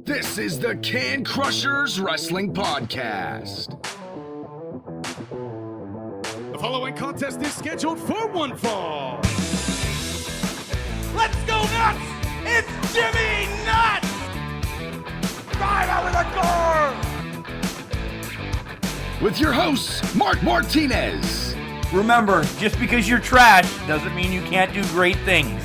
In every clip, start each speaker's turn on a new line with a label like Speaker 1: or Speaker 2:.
Speaker 1: This is the Can Crushers Wrestling Podcast.
Speaker 2: The following contest is scheduled for one fall.
Speaker 3: Let's go nuts! It's Jimmy Nuts! Drive out with a car!
Speaker 1: With your hosts, Mark Martinez.
Speaker 3: Remember, just because you're trash doesn't mean you can't do great things.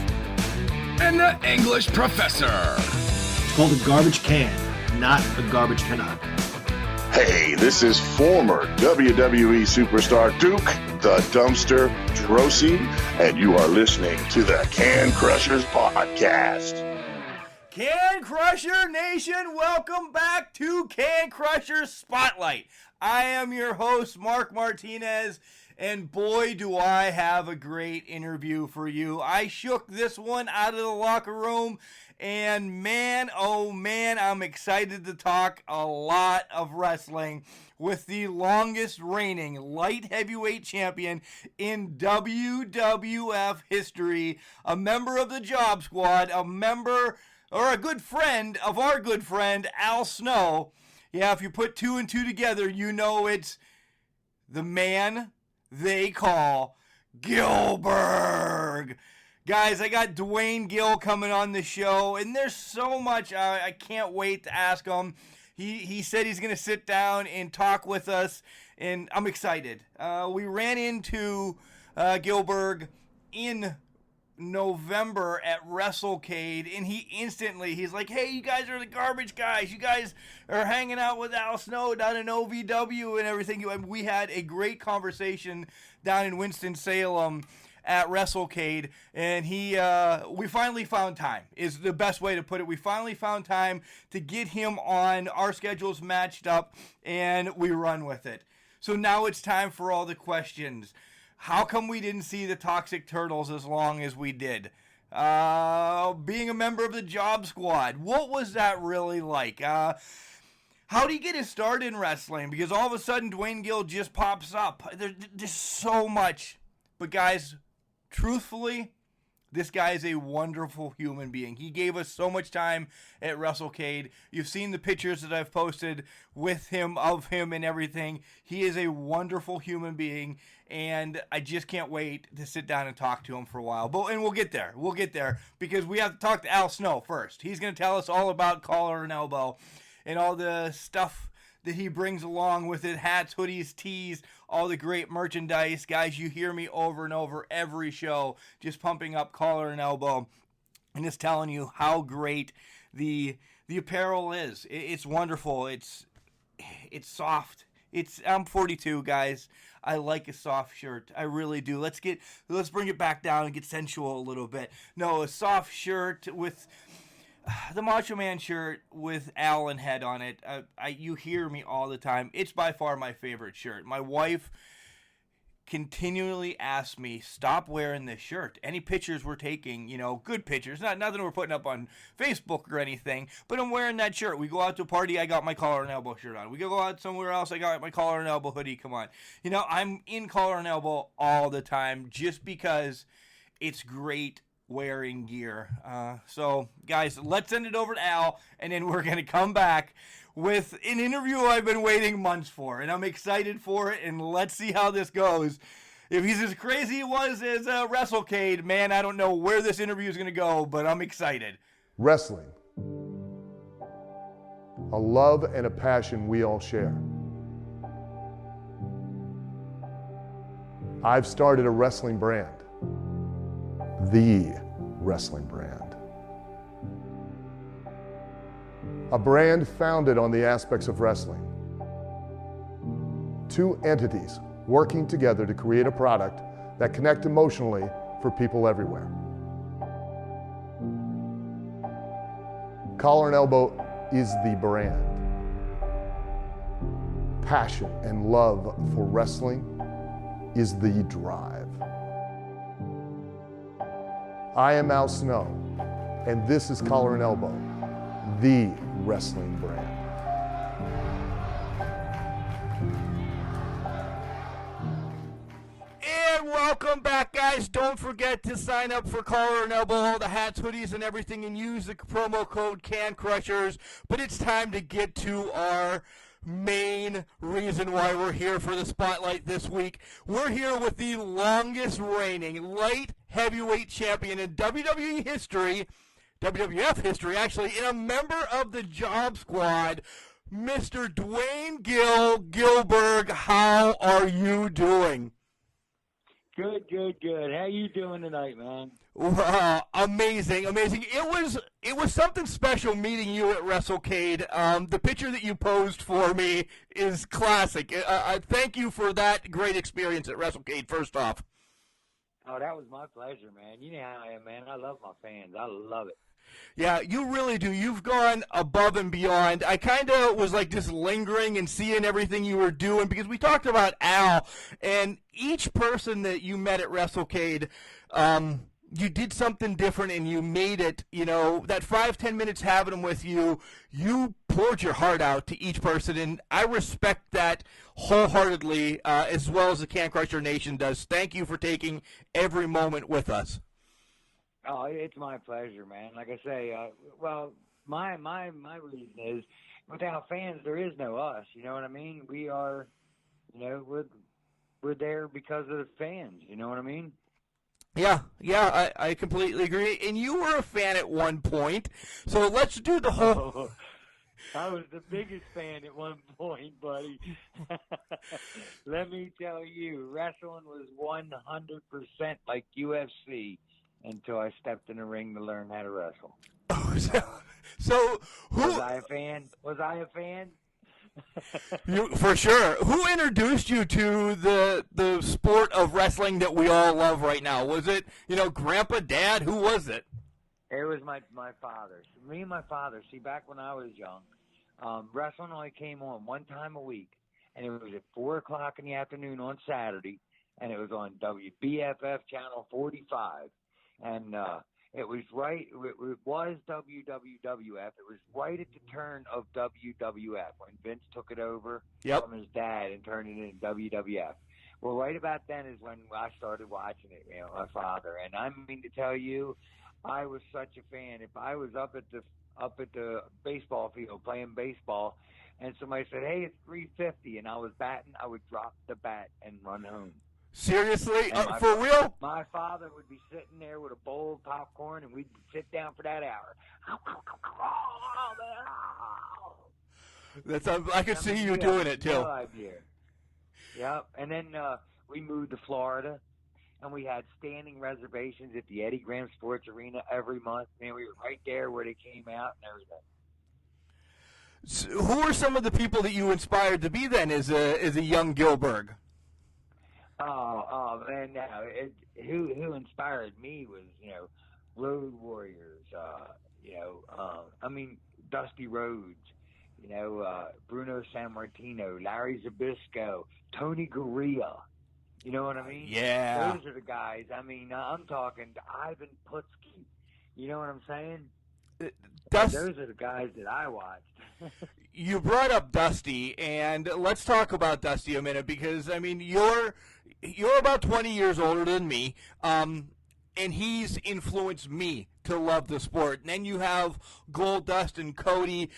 Speaker 1: And the English Professor.
Speaker 4: It's called a garbage can, not a garbage cannot.
Speaker 5: Hey, this is former WWE superstar Duke, the Dumpster Drosy, and you are listening to the Can Crushers Podcast.
Speaker 3: Can Crusher Nation, welcome back to Can Crusher Spotlight. I am your host, Mark Martinez, and boy, do I have a great interview for you. I shook this one out of the locker room, and man, oh man, I'm excited to talk a lot of wrestling with the longest reigning light heavyweight champion in WWF history, a member of the Job Squad, a member or a good friend of our good friend Al Snow. Yeah, if you put two and two together, you know it's the man they call Gillberg. Guys, I got Duane Gill coming on the show, and there's so much I can't wait to ask him. He said he's going to sit down and talk with us, and I'm excited. We ran into Gillberg in November at WrestleCade, and he's like, hey, you guys are the garbage guys. You guys are hanging out with Al Snow down in OVW and everything. We had a great conversation down in Winston-Salem at WrestleCade, and we finally found time, is the best way to put it. We finally found time to get him on. Our schedules matched up, and we run with it. So now it's time for all the questions. How come we didn't see the Toxic Turtles as long as we did? Being a member of the Job Squad, what was that really like? How do you get his start in wrestling? Because all of a sudden, Duane Gill just pops up. There's so much. But guys, truthfully, this guy is a wonderful human being. He gave us so much time at WrestleCade. You've seen the pictures that I've posted with him, of him, and everything. He is a wonderful human being, and I just can't wait to sit down and talk to him for a while. And we'll get there. We'll get there, because we have to talk to Al Snow first. He's going to tell us all about Collar and Elbow and all the stuff that he brings along with it, hats, hoodies, tees, all the great merchandise. Guys, you hear me over and over every show just pumping up Collar and Elbow and just telling you how great the apparel is. It's wonderful. It's soft. I'm 42, guys. I like a soft shirt. I really do. Let's bring it back down and get sensual a little bit. No, a soft shirt with the Macho Man shirt with Allen head on it. You hear me all the time. It's by far my favorite shirt. My wife continually asks me, stop wearing this shirt. Any pictures we're taking, good pictures, nothing we're putting up on Facebook or anything, but I'm wearing that shirt. We go out to a party, I got my Collar and Elbow shirt on. We go out somewhere else, I got my Collar and Elbow hoodie. Come on. I'm in Collar and Elbow all the time just because it's great wearing gear. So guys, let's send it over to Al, and then we're going to come back with an interview I've been waiting months for, and I'm excited for it, and let's see how this goes. If he's as crazy as was as WrestleCade, man, I don't know where this interview is going to go, but I'm excited.
Speaker 6: Wrestling. A love and a passion we all share. I've started a wrestling brand. The wrestling brand. A brand founded on the aspects of wrestling. Two entities working together to create a product that connect emotionally for people everywhere. Collar and Elbow is the brand. Passion and love for wrestling is the drive. I am Al Snow, and this is Collar and Elbow, the wrestling brand.
Speaker 3: And welcome back, guys. Don't forget to sign up for Collar and Elbow, all the hats, hoodies, and everything, and use the promo code CANCRUSHERS. But it's time to get to our main reason why we're here for the spotlight this week. We're here with the longest reigning light heavyweight champion in WWE history, WWF history, actually, and a member of the Job Squad, Mr. Duane Gill, Gillberg. How are you doing?
Speaker 7: Good. How you doing tonight, man?
Speaker 3: Amazing. It was something special meeting you at WrestleCade. The picture that you posed for me is classic. I thank you for that great experience at WrestleCade, first off.
Speaker 7: Oh, that was my pleasure, man. You know how I am, man. I love my fans. I love it.
Speaker 3: Yeah, you really do. You've gone above and beyond. I kind of was like just lingering and seeing everything you were doing because we talked about Al, and each person that you met at WrestleCade, you did something different and you made it, that 5-10 minutes having them with you, you poured your heart out to each person, and I respect that wholeheartedly, as well as the Can Crusher Nation does. Thank you for taking every moment with us.
Speaker 7: Oh, it's my pleasure, man. Like I say, my reason is without fans, there is no us. You know what I mean? We are, we're there because of the fans. You know what I mean?
Speaker 3: Yeah, I completely agree. And you were a fan at one point, so let's do the whole.
Speaker 7: I was the biggest fan at one point, buddy. Let me tell you, wrestling was 100% like UFC. Until I stepped in the ring to learn how to wrestle.
Speaker 3: So who
Speaker 7: was I a fan?
Speaker 3: You, for sure. Who introduced you to the sport of wrestling that we all love right now? Was it, Grandpa, Dad? Who was it?
Speaker 7: It was my father. Me and my father. See, back when I was young, wrestling only came on one time a week, and it was at 4:00 in the afternoon on Saturday, and it was on WBFF channel 45. And it was right. It was WWF. It was right at the turn of WWF when Vince took it over from his dad and turned it into WWF. Well, right about then is when I started watching it. My father. And I mean to tell you, I was such a fan. If I was up at the baseball field playing baseball, and somebody said, "Hey, it's 3:50," and I was batting, I would drop the bat and run home.
Speaker 3: Seriously? For real?
Speaker 7: My father would be sitting there with a bowl of popcorn, and we'd sit down for that hour.
Speaker 3: I could see you doing it, too.
Speaker 7: No idea. Yep. And then we moved to Florida, and we had standing reservations at the Eddie Graham Sports Arena every month. Man, we were right there where they came out and everything.
Speaker 3: So who are some of the people that you inspired to be then as a young Gillberg?
Speaker 7: Oh man! Now, who inspired me was Road Warriors. Dusty Rhodes. Bruno Sammartino, Larry Zbyszko, Tony Gurria. You know what I mean?
Speaker 3: Yeah.
Speaker 7: Those are the guys. I mean, I'm talking Ivan Putski. You know what I'm saying? Those are the guys that I watched.
Speaker 3: You brought up Dusty, and let's talk about Dusty a minute because you're about 20 years older than me, and he's influenced me to love the sport. And then you have Goldust and Cody.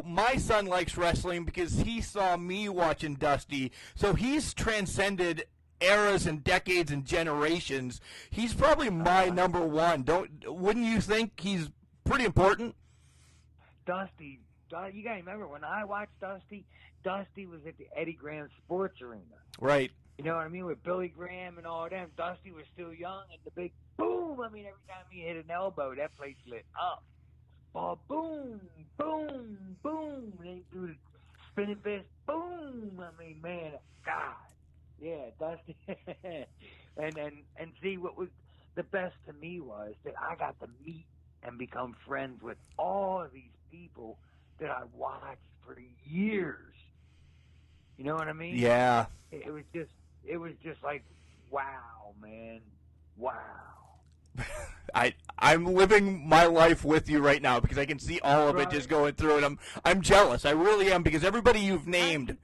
Speaker 3: My son likes wrestling because he saw me watching Dusty, so he's transcended eras and decades and generations. He's probably my number one. Wouldn't you think he's pretty important?
Speaker 7: Dusty, you gotta remember when I watched Dusty was at the Eddie Graham Sports Arena.
Speaker 3: Right.
Speaker 7: You know what I mean? With Billy Graham and all them. Dusty was still young, and the big boom. Every time he hit an elbow, that place lit up. Oh, boom, boom, boom. And he threw the spinning fist, boom. Man, God. Yeah, Dusty. and see, what was the best to me was that I got to meet and become friends with all of these people that I watched for years. You know what I mean?
Speaker 3: Yeah.
Speaker 7: It was just like, wow, man, wow.
Speaker 3: I'm living my life with you right now because I can see all of it just going through, and I'm jealous. I really am because everybody you've named.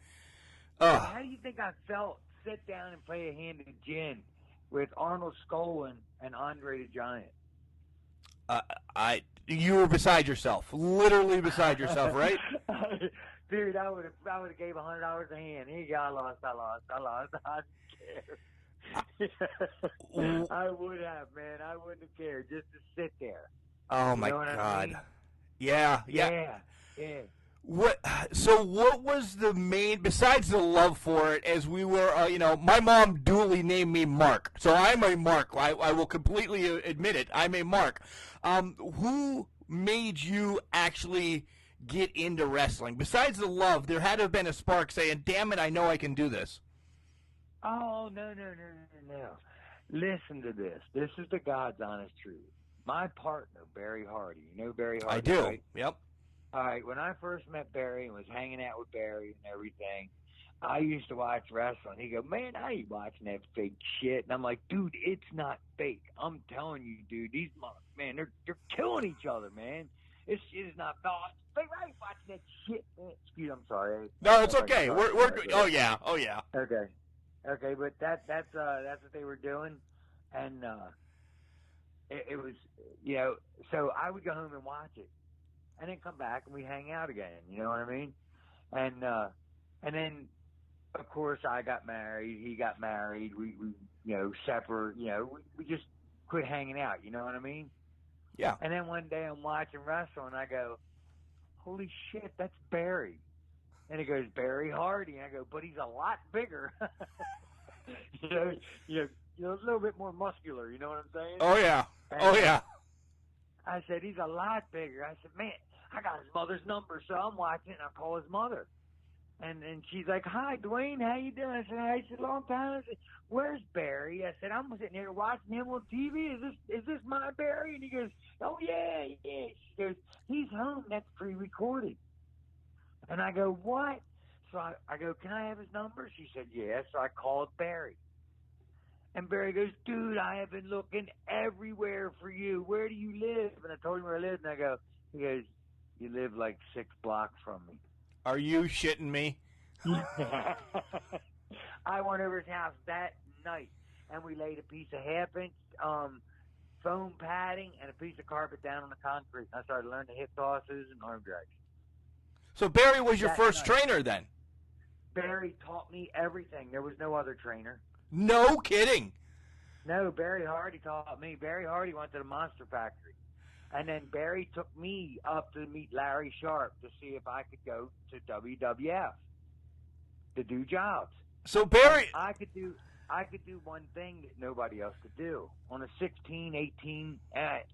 Speaker 7: How do you think I felt? Sit down and play a hand of gin with Arnold Skolin and Andre the Giant.
Speaker 3: You were beside yourself, literally beside yourself, right?
Speaker 7: Dude, I would have gave $100 a hand. Here you go, I lost. I didn't care. I would have, man. I wouldn't have cared just to sit there.
Speaker 3: Oh my
Speaker 7: know what I
Speaker 3: God!
Speaker 7: mean?
Speaker 3: Yeah. What was the main, besides the love for it, as we were, my mom duly named me Mark, so I'm a Mark. I will completely admit it. I'm a Mark. Who made you actually get into wrestling? Besides the love, there had to have been a spark saying, damn it, I know I can do this.
Speaker 7: Oh, no. Listen to this. This is the God's honest truth. My partner, Barry Hardy. You know Barry Hardy,
Speaker 3: I do.
Speaker 7: right?
Speaker 3: Yep.
Speaker 7: All right, when I first met Barry and was hanging out with Barry and everything, I used to watch wrestling. He go, man, I ain't watching that fake shit. And I'm like, dude, it's not fake. I'm telling you, dude, these man, they're killing each other, man. This shit is not fake. I ain't watching that shit, man. Excuse me, I'm sorry.
Speaker 3: No, it's okay. We're good. Oh yeah.
Speaker 7: Okay, but that's what they were doing, and it was, so I would go home and watch it, and then come back and we hang out again. You know what I mean? And then, of course, I got married. He got married. We separate. We just quit hanging out. You know what I mean?
Speaker 3: Yeah.
Speaker 7: And then one day I'm watching wrestling, and I go, holy shit, that's Barry. And he goes, Barry Hardy. And I go, but he's a lot bigger. a little bit more muscular. You know what I'm saying?
Speaker 3: Oh yeah.
Speaker 7: I said, he's a lot bigger. I said, man, I got his mother's number, so I'm watching it, and I call his mother. And she's like, hi, Duane, how you doing? I said, long time. I said, where's Barry? I said, I'm sitting here watching him on TV. Is this my Barry? And he goes, oh, yeah. She goes, he's home. That's pre-recorded. And I go, what? So I go, can I have his number? She said, yes. So I called Barry. And Barry goes, dude, I have been looking everywhere for you. Where do you live? And I told him where I lived. And he goes, you live like 6 blocks from me.
Speaker 3: Are you shitting me?
Speaker 7: I went over his house that night, and we laid a piece of half-inch foam padding and a piece of carpet down on the concrete. I started learning the hip tosses and arm drags.
Speaker 3: So Barry was your
Speaker 7: That
Speaker 3: first
Speaker 7: night.
Speaker 3: trainer then?
Speaker 7: Barry taught me everything. There was no other trainer.
Speaker 3: No kidding.
Speaker 7: No, Barry Hardy taught me. Barry Hardy went to the Monster Factory. And then Barry took me up to meet Larry Sharp to see if I could go to WWF to do jobs.
Speaker 3: So Barry,
Speaker 7: I could do one thing that nobody else could do. On a 16, 18,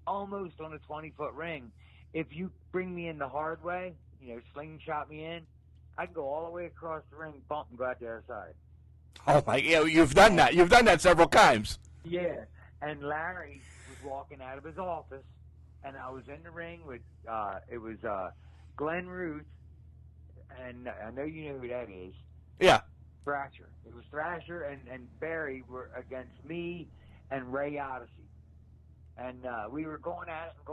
Speaker 7: almost on a 20-foot ring, if you bring me in the hard way, slingshot me in, I can go all the way across the ring, bump, and go out the other side.
Speaker 3: oh my, you've done that. You've done that several times.
Speaker 7: Yeah, and Larry was walking out of his office, and I was in the ring with, it was Glenn Ruth, and I know you know who that is.
Speaker 3: Yeah.
Speaker 7: Thrasher. It was Thrasher and Barry were against me and Ray Odyssey. And we were going at it.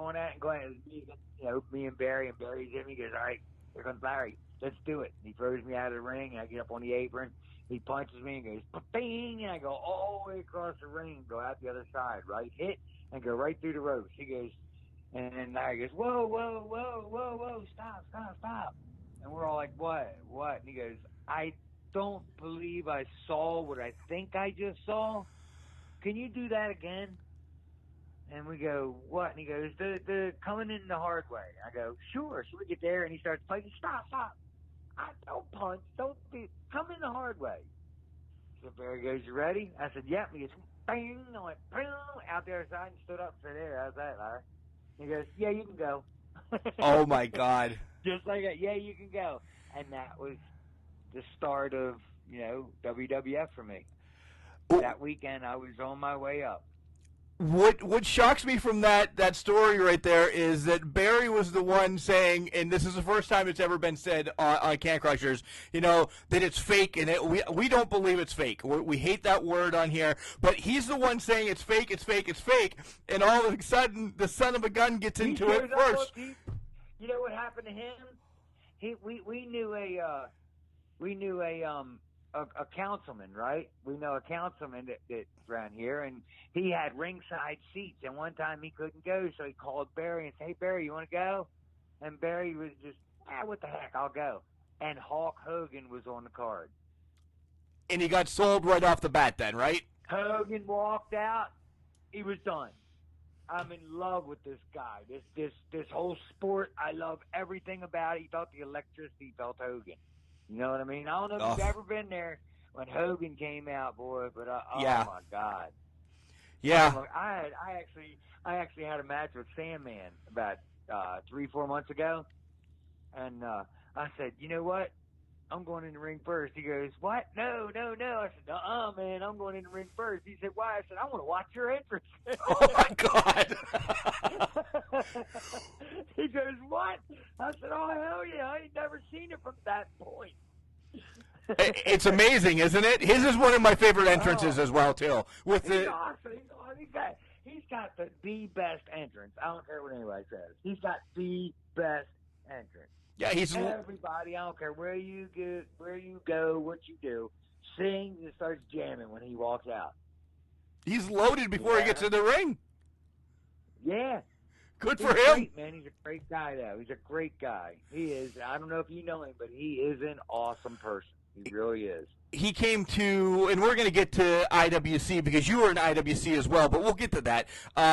Speaker 7: Me and Barry, and Barry's in me. He goes, all right, here comes Larry. Let's do it. And he throws me out of the ring, and I get up on the apron. He punches me and goes, bing, and I go all the way across the ring, go out the other side, right? Hit, and go right through the ropes. He goes, and then Larry goes, whoa, stop. And we're all like, what? And he goes, I don't believe I saw what I think I just saw. Can you do that again? And we go, what? And he goes, the coming in the hard way. I go, sure. So we get there, and he starts fighting. Stop. I don't punch. Come in the hard way. So Barry goes, you ready? I said, yep. And he goes, bang. I went, bang, out the other side and stood up and said, there, how's that, Larry? And he goes, yeah, you can go.
Speaker 3: Oh, my God.
Speaker 7: Just like that. Yeah, you can go. And that was the start of, WWF for me. That weekend, I was on my way up.
Speaker 3: What shocks me from that story right there is that Barry was the one saying, and this is the first time it's ever been said on Can Crushers, that it's fake, and we don't believe it's fake. We hate that word on here, but he's the one saying it's fake, and all of a sudden the son of a gun gets into it first.
Speaker 7: You know what happened to him? We knew a a councilman, right? We know a councilman that's around here, and he had ringside seats. And one time he couldn't go, so he called Barry and said, "Hey, Barry, you want to go?" And Barry was just, what the heck, I'll go. And Hulk Hogan was on the card.
Speaker 3: And he got sold right off the bat then, right?
Speaker 7: Hogan walked out. He was done. I'm in love with this guy. This whole sport, I love everything about it. He felt the electricity, he felt Hogan. You know what I mean? I don't know if you've ever been there when Hogan came out, boy, but oh my God.
Speaker 3: Yeah.
Speaker 7: I actually had a match with Sandman about 3-4 months ago, and I said, you know what? I'm going in the ring first. He goes, what? No. I said, man, I'm going in the ring first. He said, why? I said, I want to watch your entrance.
Speaker 3: Oh, my God.
Speaker 7: He goes, what? I said, oh, hell yeah. I ain't never seen it from that point.
Speaker 3: It's amazing, isn't it? His is one of my favorite entrances as well, too.
Speaker 7: He's awesome. He's got the best entrance. I don't care what anybody says. He's got the best entrance.
Speaker 3: Yeah,
Speaker 7: everybody. I don't care where you go, what you do. Sings and starts jamming when he walks out.
Speaker 3: He's loaded before he gets in the ring.
Speaker 7: Yeah,
Speaker 3: good for him.
Speaker 7: Great, man. He's a great guy, though. He's a great guy. He is. I don't know if you know him, but he is an awesome person. He really is.
Speaker 3: He came to, and we're going to get to IWC because you were in IWC as well, but we'll get to that.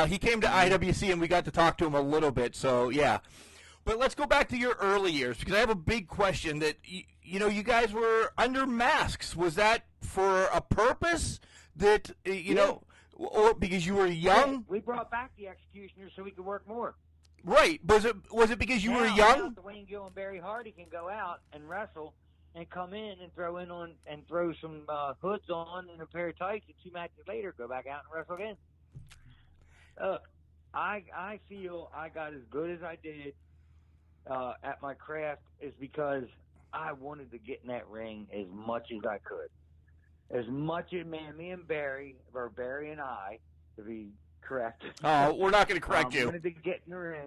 Speaker 3: He came to IWC, and we got to talk to him a little bit. So yeah. But let's go back to your early years because I have a big question that, you guys were under masks. Was that for a purpose that, or because you were young?
Speaker 7: We brought back the executioners so we could work more.
Speaker 3: Right. Was it because you were young?
Speaker 7: Duane Gill and Barry Hardy can go out and wrestle and come in and throw some hoods on and a pair of tights, and 2 matches later go back out and wrestle again. Look, I feel I got as good as I did at my craft is because I wanted to get in that ring as much as I could. As much as, me and Barry, or Barry and I, to be correct.
Speaker 3: Oh, we're not going to correct you.
Speaker 7: Wanted to get in the ring.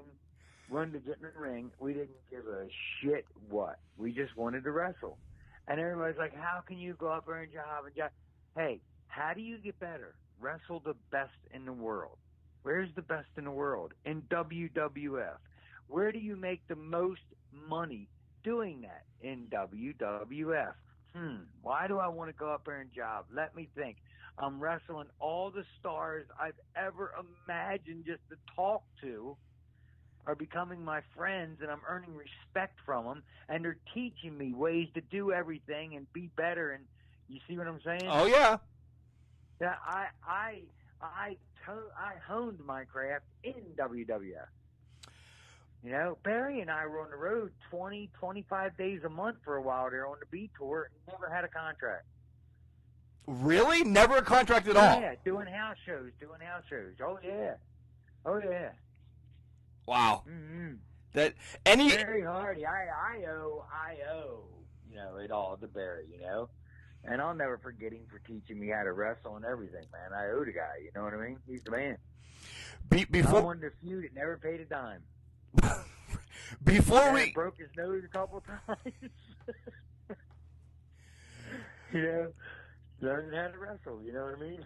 Speaker 7: We didn't give a shit what. We just wanted to wrestle. And everybody's like, how can you go up there and job? Hey, how do you get better? Wrestle the best in the world. Where's the best in the world? In WWF. Where do you make the most money doing that? In WWF. Why do I want to go up there and job? Let me think. I'm wrestling all the stars I've ever imagined just to talk to are becoming my friends, and I'm earning respect from them, and they're teaching me ways to do everything and be better. And you see what I'm saying?
Speaker 3: Oh yeah.
Speaker 7: Yeah, I honed my craft in WWF. Barry and I were on the road 20, 25 days a month for a while there on the B tour and never had a contract.
Speaker 3: Really? Never a contract at all?
Speaker 7: Yeah, doing house shows. Oh, yeah.
Speaker 3: Wow.
Speaker 7: Mm-hmm.
Speaker 3: Very
Speaker 7: hard. I owe, it all to Barry, And I'll never forget him for teaching me how to wrestle and everything, man. I owe the guy, you know what I mean? He's the man.
Speaker 3: Before
Speaker 7: I won the feud, it never paid a dime.
Speaker 3: Before we
Speaker 7: broke his nose a couple times. Learning how to wrestle, you know what I mean?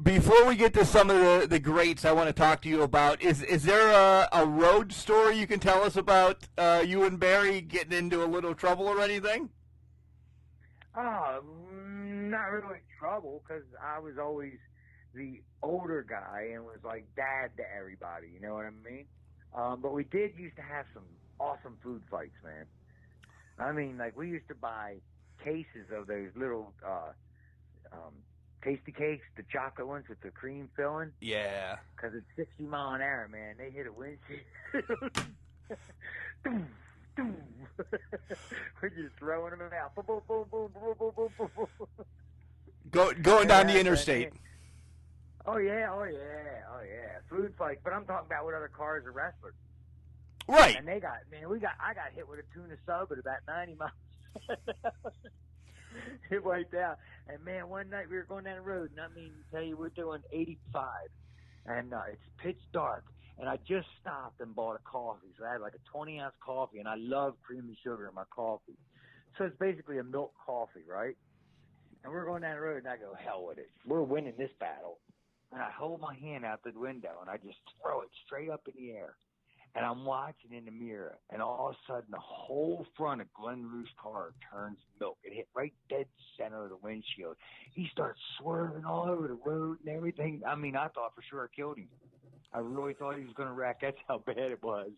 Speaker 3: Before we get to some of the greats I want to talk to you about, is there a road story you can tell us about you and Barry getting into a little trouble or anything?
Speaker 7: Not really trouble, because I was always the older guy and was like dad to everybody, you know what I mean? But we did used to have some awesome food fights, man. I mean, like, we used to buy cases of those little tasty cakes, the chocolate ones with the cream filling.
Speaker 3: Yeah.
Speaker 7: Because it's 60 mile an hour, man. They hit a windshield. We're just throwing them out. Boom, boom, boom, boom, boom, boom, boom, boom.
Speaker 3: Going down the interstate.
Speaker 7: Oh yeah. Food fights, but I'm talking about with other cars or wrestlers.
Speaker 3: Right.
Speaker 7: And I got hit with a tuna sub at about 90 miles. It wiped out. And man, one night we were going down the road, and I mean, tell you, we're doing 85, and it's pitch dark. And I just stopped and bought a coffee. So I had like a 20-ounce coffee, and I love creamy sugar in my coffee. So it's basically a milk coffee, right? And we're going down the road, and I go, hell with it. We're winning this battle. And I hold my hand out the window, and I just throw it straight up in the air. And I'm watching in the mirror, and all of a sudden, the whole front of Glenn Roof's car turns milk. It hit right dead center of the windshield. He starts swerving all over the road and everything. I mean, I thought for sure I killed him. I really thought he was going to wreck. That's how bad it was.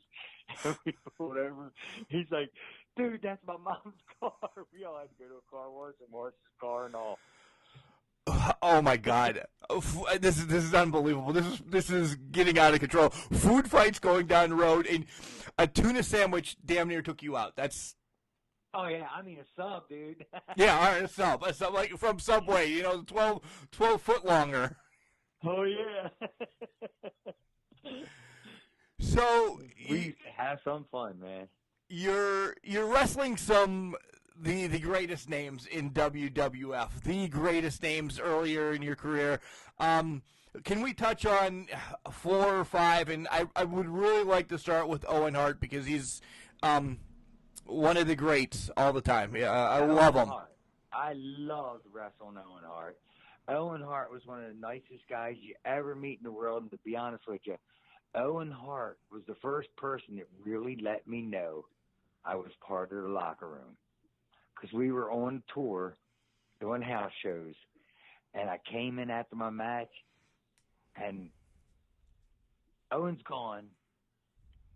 Speaker 7: And we pulled over. He's like, dude, that's my mom's car. We all had to go to a car wash and wash his car and all.
Speaker 3: Oh my God, this is unbelievable. This is getting out of control. Food fights going down the road, and a tuna sandwich damn near took you out. That's.
Speaker 7: Oh yeah, I mean a sub, dude.
Speaker 3: Yeah, all right, a sub like from Subway, 12 foot longer.
Speaker 7: Oh yeah.
Speaker 3: So
Speaker 7: we used to have some fun, man.
Speaker 3: You're wrestling the greatest names in WWF, the greatest names earlier in your career. Can we touch on 4 or 5? And I would really like to start with Owen Hart because he's one of the greats all the time. Yeah, I love him.
Speaker 7: I loved wrestling Owen Hart. Owen Hart was one of the nicest guys you ever meet in the world. And to be honest with you, Owen Hart was the first person that really let me know I was part of the locker room. Because we were on tour doing house shows, and I came in after my match, and Owen's gone,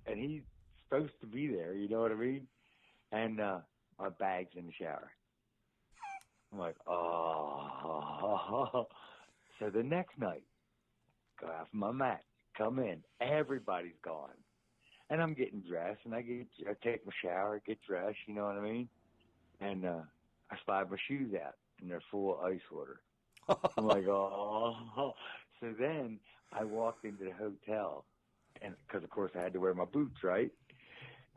Speaker 7: and he's supposed to be there, you know what I mean? And my bag's in the shower. I'm like, oh. So the next night, go after my match, come in, everybody's gone. And I'm getting dressed, and I take my shower, get dressed, you know what I mean? And I slide my shoes out, and they're full of ice water. I'm like, oh. So then I walked into the hotel, and because, of course, I had to wear my boots, right?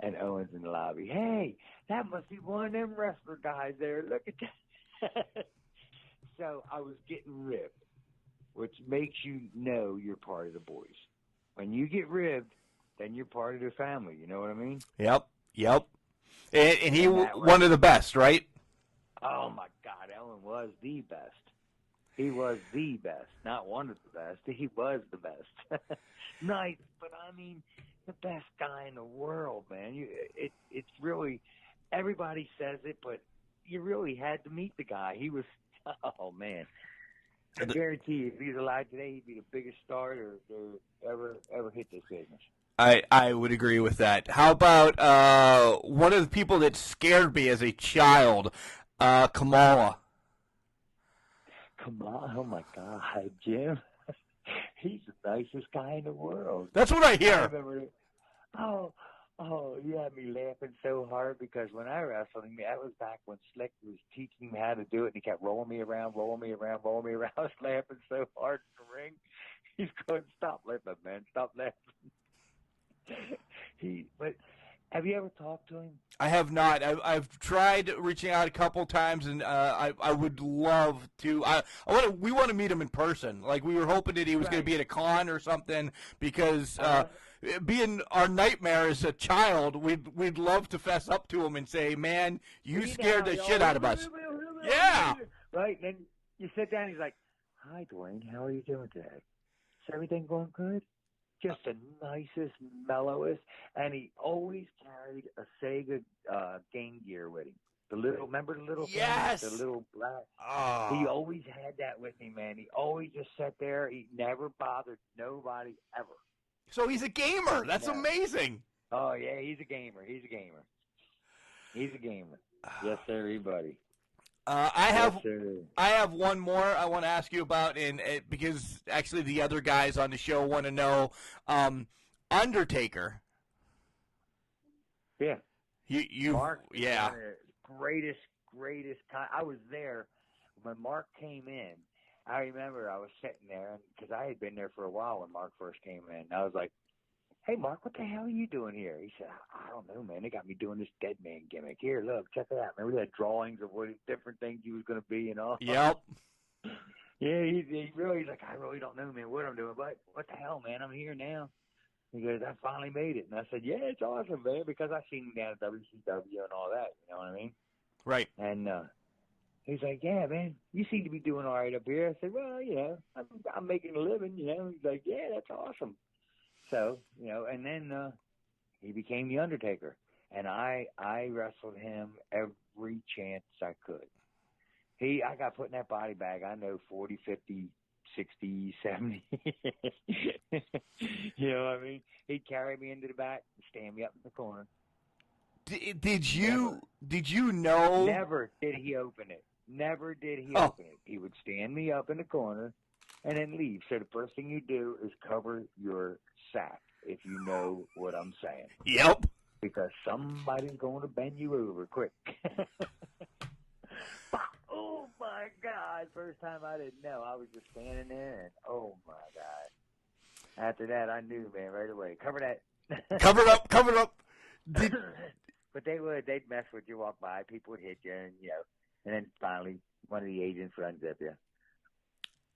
Speaker 7: And Owen's in the lobby. Hey, that must be one of them wrestler guys there. Look at that. So I was getting ribbed, which makes you know you're part of the boys. When you get ribbed, then you're part of the family. You know what I mean?
Speaker 3: Yep. And he one of the best, right?
Speaker 7: Oh, my God. Owen was the best. He was the best. Not one of the best. He was the best. Nice, but I mean, the best guy in the world, man. It's really, everybody says it, but you really had to meet the guy. He was, oh, man. I guarantee you, if he's alive today, he'd be the biggest star to ever hit this business.
Speaker 3: I would agree with that. How about one of the people that scared me as a child, Kamala?
Speaker 7: Kamala, oh my God, Jim. He's the nicest guy in the world.
Speaker 3: That's what I hear.
Speaker 7: I remember, oh, you had me laughing so hard because when I wrestled him, that was back when Slick was teaching me how to do it, and he kept rolling me around. I was laughing so hard in the ring. He's going, stop laughing, man, stop laughing. But have you ever talked to him?
Speaker 3: I have not. I've tried reaching out a couple times, and I would love to. We want to meet him in person. Like we were hoping that he was going to be at a con or something because being our nightmare as a child, we'd love to fess up to him and say, "Man, you scared the shit out of us." Yeah.
Speaker 7: Right. And then you sit down. And he's like, "Hi, Duane. How are you doing today? Is everything going good?" Just the nicest, mellowest, and he always carried a Sega Game Gear with him. Remember the little
Speaker 3: yes,
Speaker 7: thing, the little black.
Speaker 3: Oh.
Speaker 7: He always had that with him, man. He always just sat there. He never bothered nobody ever.
Speaker 3: So he's a gamer. That's amazing.
Speaker 7: Oh yeah, he's a gamer. Yes, sir, buddy.
Speaker 3: I have one more I want to ask you about, and because actually the other guys on the show want to know. Undertaker.
Speaker 7: Yeah.
Speaker 3: Mark, yeah.
Speaker 7: Greatest. I was there when Mark came in. I remember I was sitting there because I had been there for a while when Mark first came in. I was like, "Hey, Mark, what the hell are you doing here?" He said, "I don't know, man. They got me doing this dead man gimmick. Here, look, check it out. Remember that drawings of what different things he was going to be and all?"
Speaker 3: Yep.
Speaker 7: Yeah, he's like, "I really don't know, man, what I'm doing, but what the hell, man? I'm here now." He goes, "I finally made it." And I said, "Yeah, it's awesome, man, because I seen him down at WCW and all that. You know what I mean?"
Speaker 3: Right.
Speaker 7: And He's like, yeah, man, you seem to be doing all right up here. I said, well, I'm making a living, He's like, yeah, that's awesome. So, and then he became the Undertaker, and I wrestled him every chance I could. I got put in that body bag, I know, 40, 50, 60, 70. You know what I mean? He'd carry me into the back and stand me up in the corner.
Speaker 3: Did you know?
Speaker 7: Never did he open it. Never did he open it. He would stand me up in the corner and then leave. So the first thing you do is cover your sack, if you know what I'm saying.
Speaker 3: Yep.
Speaker 7: Because somebody's going to bend you over quick. Oh, my God. First time I didn't know. I was just standing there, and oh, my God. After that, I knew, man, right away. Cover that.
Speaker 3: Cover it up.
Speaker 7: But they would. They'd mess with you, walk by. People would hit you, and, and then finally one of the agents runs up you.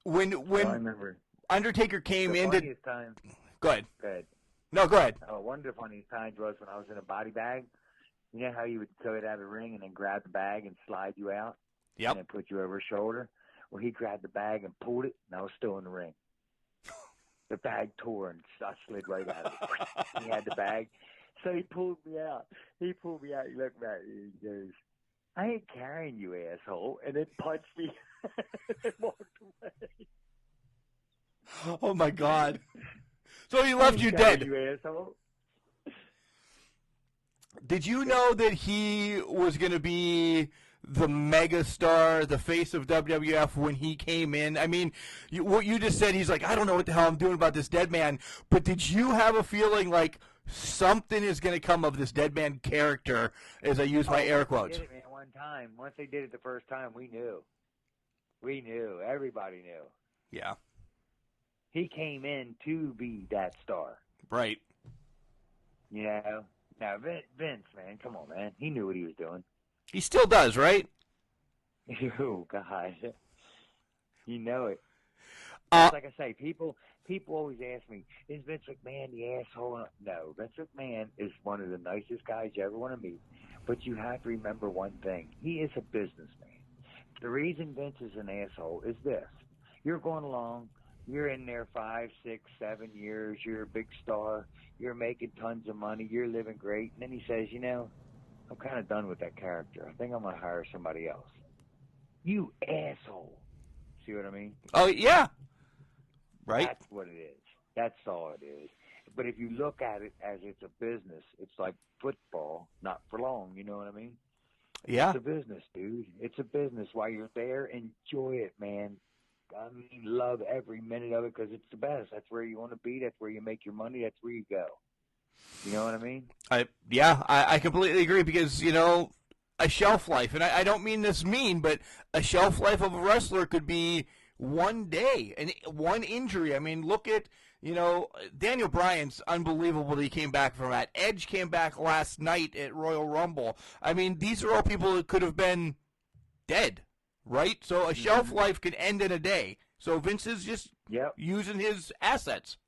Speaker 3: When
Speaker 7: I remember
Speaker 3: Undertaker came into...
Speaker 7: Time.
Speaker 3: Go ahead.
Speaker 7: Go ahead.
Speaker 3: No, go ahead.
Speaker 7: One of the funniest times was when I was in a body bag. You know how you would throw it out of the ring and then grab the bag and slide you out?
Speaker 3: Yep.
Speaker 7: And then put you over his shoulder? Well, he grabbed the bag and pulled it, and I was still in the ring. The bag tore, and I slid right out of it. He had the bag. So he pulled me out. He looked at me, he goes, I ain't carrying you, asshole. And then punched me and walked away.
Speaker 3: Oh, my God. So he left you dead.
Speaker 7: You asshole.
Speaker 3: Did you know that he was going to be the megastar, the face of WWF when he came in? I mean, what you just said, he's like, I don't know what the hell I'm doing about this dead man. But did you have a feeling like something is going to come of this dead man character, as I use my air quotes?
Speaker 7: They did it, man, one time. Once they did it the first time, we knew. We knew. Everybody knew.
Speaker 3: Yeah.
Speaker 7: He came in to be that star.
Speaker 3: Right.
Speaker 7: Now, Vince, man, come on, man. He knew what he was doing.
Speaker 3: He still does, right?
Speaker 7: Oh, God. You know it. Like I say, people always ask me, is Vince McMahon the asshole? No, Vince McMahon is one of the nicest guys you ever want to meet. But you have to remember one thing. He is a businessman. The reason Vince is an asshole is this. You're going along. You're in there 5, 6, 7 years. You're a big star. You're making tons of money. You're living great. And then he says, I'm kind of done with that character. I think I'm going to hire somebody else. You asshole. See what I mean?
Speaker 3: Oh, yeah. Right.
Speaker 7: That's what it is. That's all it is. But if you look at it as it's a business, it's like football, not for long. You know what I mean?
Speaker 3: Yeah.
Speaker 7: It's a business, dude. It's a business. While you're there, enjoy it, man. I mean, love every minute of it because it's the best. That's where you want to be. That's where you make your money. That's where you go. You know what I mean?
Speaker 3: I completely agree because, a shelf life, and I don't mean this mean, but a shelf life of a wrestler could be one day and one injury. I mean, look at, Daniel Bryan's unbelievable that he came back from that. Edge came back last night at Royal Rumble. I mean, these are all people that could have been dead. Right? So a shelf life can end in a day. So Vince is just using his assets.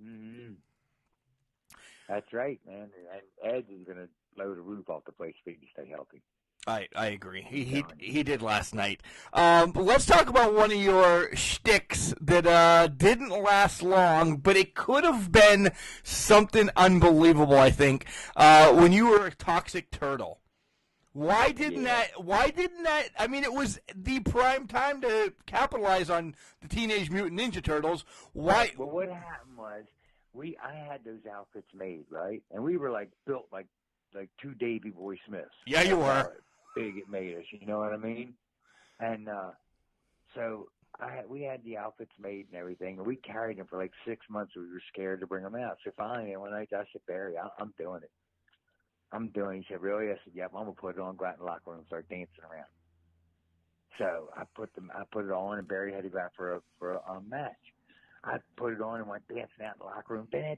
Speaker 7: Mm-hmm. That's right, man. And Edge is going to blow the roof off the place if he can stay healthy.
Speaker 3: I agree. He did last night. But let's talk about one of your shticks that didn't last long, but it could have been something unbelievable, I think, when you were a toxic turtle. Why didn't that, I mean, it was the prime time to capitalize on the Teenage Mutant Ninja Turtles. Why?
Speaker 7: Well, what happened was, I had those outfits made, right? And we were built like two Davy Boy Smiths.
Speaker 3: Yeah, you were.
Speaker 7: Big it made us, you know what I mean? And so we had the outfits made and everything, and we carried them for 6 months. We were scared to bring them out. So finally, one night I said, Barry, I'm doing it. He said, really? I said, yep, I'm going to put it on, go out in the locker room and start dancing around. So I put it on, and Barry had to go out for a match. I put it on and went dancing out in the locker room, then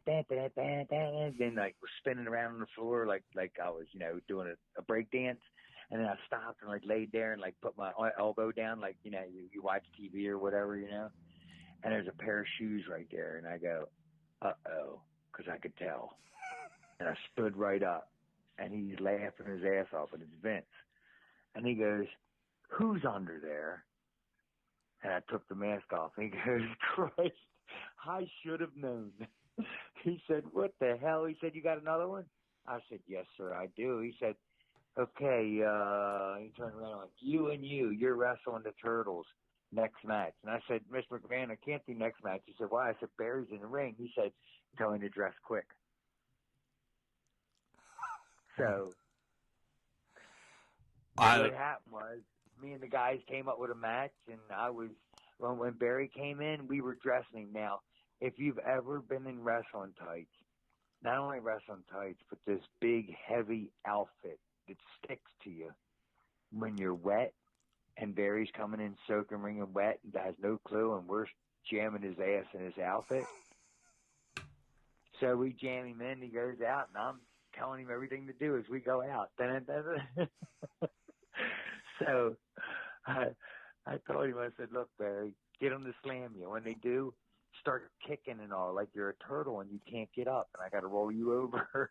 Speaker 7: was spinning around on the floor like I was, doing a break dance. And then I stopped and laid there and put my elbow down, you watch TV or whatever, And there's a pair of shoes right there, and I go, uh-oh, because I could tell. And I stood right up. And he's laughing his ass off, and it's Vince. And he goes, who's under there? And I took the mask off. And he goes, Christ, I should have known. He said, what the hell? He said, you got another one? I said, yes, sir, I do. He said, okay, he turned around like, you're wrestling the Turtles next match. And I said, Mr. McMahon, I can't do next match. He said, why? I said, Barry's in the ring. He said, tell him to dress quick. So what happened was me and the guys came up with a match, and when Barry came in, we were dressing him. Now, if you've ever been in wrestling tights, not only wrestling tights, but this big, heavy outfit that sticks to you when you're wet, and Barry's coming in soaking, wringing wet, and has no clue, and we're jamming his ass in his outfit. So we jam him in, he goes out, and I'm telling him everything to do as we go out. So I told him, I said, look, Barry, get them to slam you. When they do, start kicking and all, like you're a turtle and you can't get up, and I got to roll you over.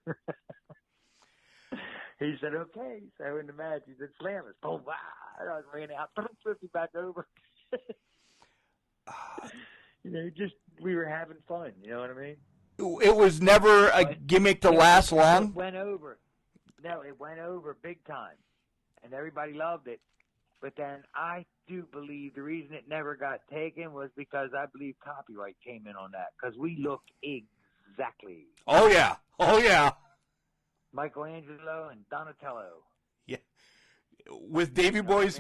Speaker 7: He said, okay. So in the match, he said, slam us. Boom, wow. I ran out, flipped him back over. We were having fun, you know what I mean?
Speaker 3: It was never a gimmick to last long?
Speaker 7: It went over. No, it went over big time, and everybody loved it. But then I do believe the reason it never got taken was because I believe copyright came in on that, because we looked exactly.
Speaker 3: Oh, yeah. Oh, yeah.
Speaker 7: Michelangelo and Donatello.
Speaker 3: Yeah. With Davy Boy's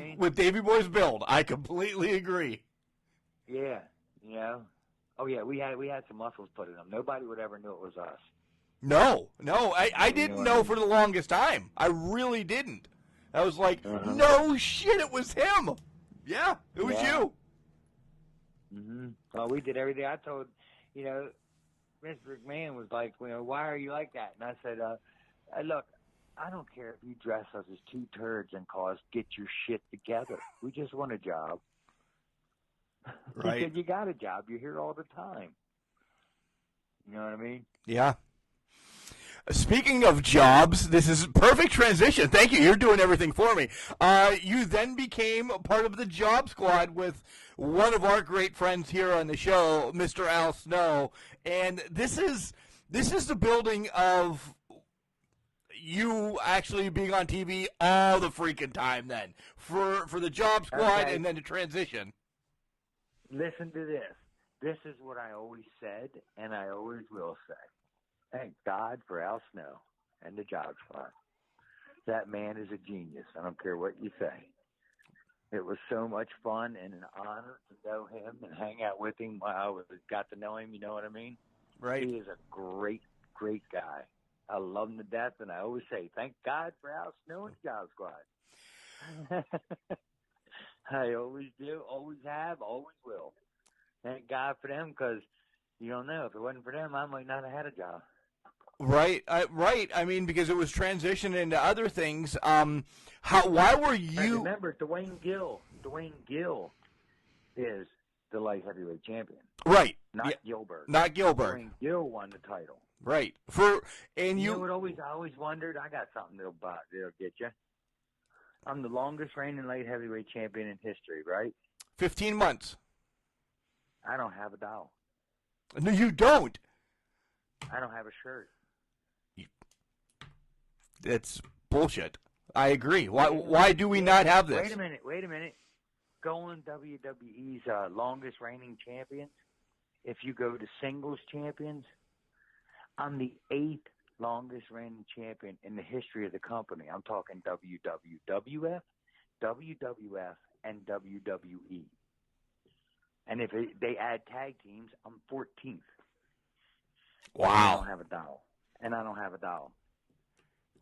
Speaker 3: build, I completely agree.
Speaker 7: Yeah, Oh, yeah, we had some muscles put in them. Nobody would ever know it was us.
Speaker 3: No, I didn't know for the longest time. I really didn't. I was like, no shit, it was him. Yeah, it was you.
Speaker 7: Mm-hmm. Well, we did everything. I told, Mr. McMahon was like, why are you like that? And I said, look, I don't care if you dress us as two turds and get your shit together. We just want a job.
Speaker 3: Right.
Speaker 7: He said, you got a job. You're here all the time. You know what I mean?
Speaker 3: Yeah. Speaking of jobs, this is a perfect transition. Thank you. You're doing everything for me. You then became part of the job squad with one of our great friends here on the show, Mr. Al Snow. And this is the building of you actually being on TV all the freaking time then for the job squad and then the transition.
Speaker 7: Listen to this. This is what I always said, and I always will say. Thank God for Al Snow and the job squad. That man is a genius. I don't care what you say. It was so much fun and an honor to know him and hang out with him while I got to know him, you know what I mean?
Speaker 3: Right.
Speaker 7: He is a great, great guy. I love him to death, and I always say, thank God for Al Snow and the job squad. I always do, always have, always will. Thank God for them, because you don't know. If it wasn't for them, I might not have had a job.
Speaker 3: Right, right. I mean, because it was transitioning into other things. Why were you?
Speaker 7: And remember, Duane Gill. Duane Gill is the light heavyweight champion.
Speaker 3: Right.
Speaker 7: Not Gillberg.
Speaker 3: Not Gillberg.
Speaker 7: Duane Gill won the title.
Speaker 3: Right.
Speaker 7: You know what I always wondered? I got something that'll get you. I'm the longest reigning light heavyweight champion in history, right?
Speaker 3: 15 months.
Speaker 7: I don't have a doll.
Speaker 3: No, you don't.
Speaker 7: I don't have a shirt.
Speaker 3: It's bullshit. I agree. Why do we not have this?
Speaker 7: Wait a minute. Go on WWE's longest reigning champions. If you go to singles champions, I'm the 8th longest reigning champion in the history of the company. I'm talking WWF, WWF, and WWE. And if they add tag teams, I'm 14th.
Speaker 3: Wow.
Speaker 7: I don't have a doll.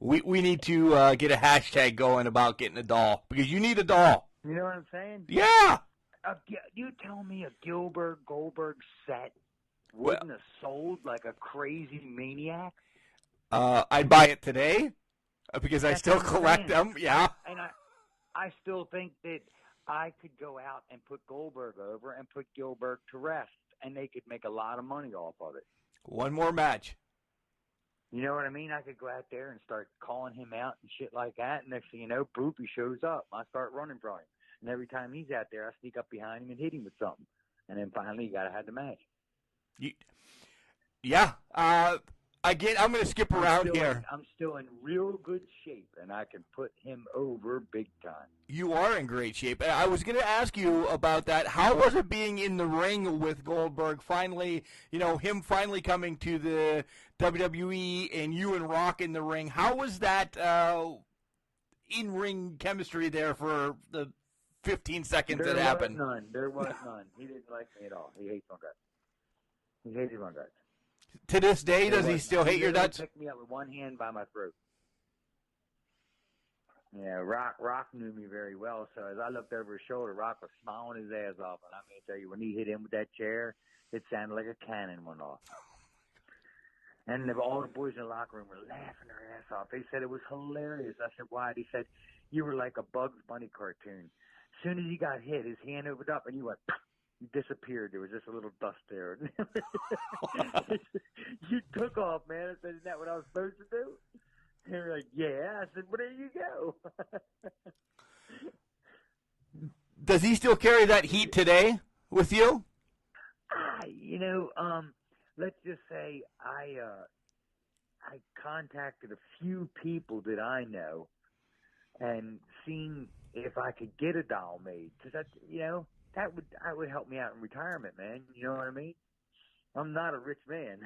Speaker 3: We need to get a hashtag going about getting a doll, because you need a doll.
Speaker 7: You know what I'm saying?
Speaker 3: Yeah.
Speaker 7: You tell me a Goldberg set wouldn't have sold like a crazy maniac?
Speaker 3: I'd buy it today because I still collect them. Yeah.
Speaker 7: And I still think that I could go out and put Goldberg over and put Gillberg to rest, and they could make a lot of money off of it.
Speaker 3: One more match.
Speaker 7: You know what I mean? I could go out there and start calling him out and shit like that, and next thing you know, boop, he shows up. I start running from him. And every time he's out there, I sneak up behind him and hit him with something. And then finally, I had the match.
Speaker 3: Yeah. Again, I'm going to skip around here.
Speaker 7: I'm still in real good shape, and I can put him over big time.
Speaker 3: You are in great shape. And I was going to ask you about that. How was it being in the ring with Goldberg? Finally, him finally coming to the WWE and you and Rock in the ring. How was that in-ring chemistry there for the 15 seconds that happened?
Speaker 7: There was none. He didn't like me at all. He hates my guts. He hated my guts.
Speaker 3: To this day, does he still hate your guts?
Speaker 7: He picked me up with one hand by my throat. Yeah, Rock knew me very well, so as I looked over his shoulder, Rock was smiling his ass off, and I'm going to tell you, when he hit him with that chair, it sounded like a cannon went off. And all the boys in the locker room were laughing their ass off. They said it was hilarious. I said, why? He said, you were like a Bugs Bunny cartoon. As soon as he got hit, his hand opened up, and you went, you disappeared. There was just a little dust there. You took off, man. I said, isn't that what I was supposed to do? And they were like, yeah. I said, well, there you go.
Speaker 3: Does he still carry that heat today with you?
Speaker 7: Let's just say I contacted a few people that I know and seen if I could get a doll made, because that would help me out in retirement, man. You know what I mean? I'm not a rich man.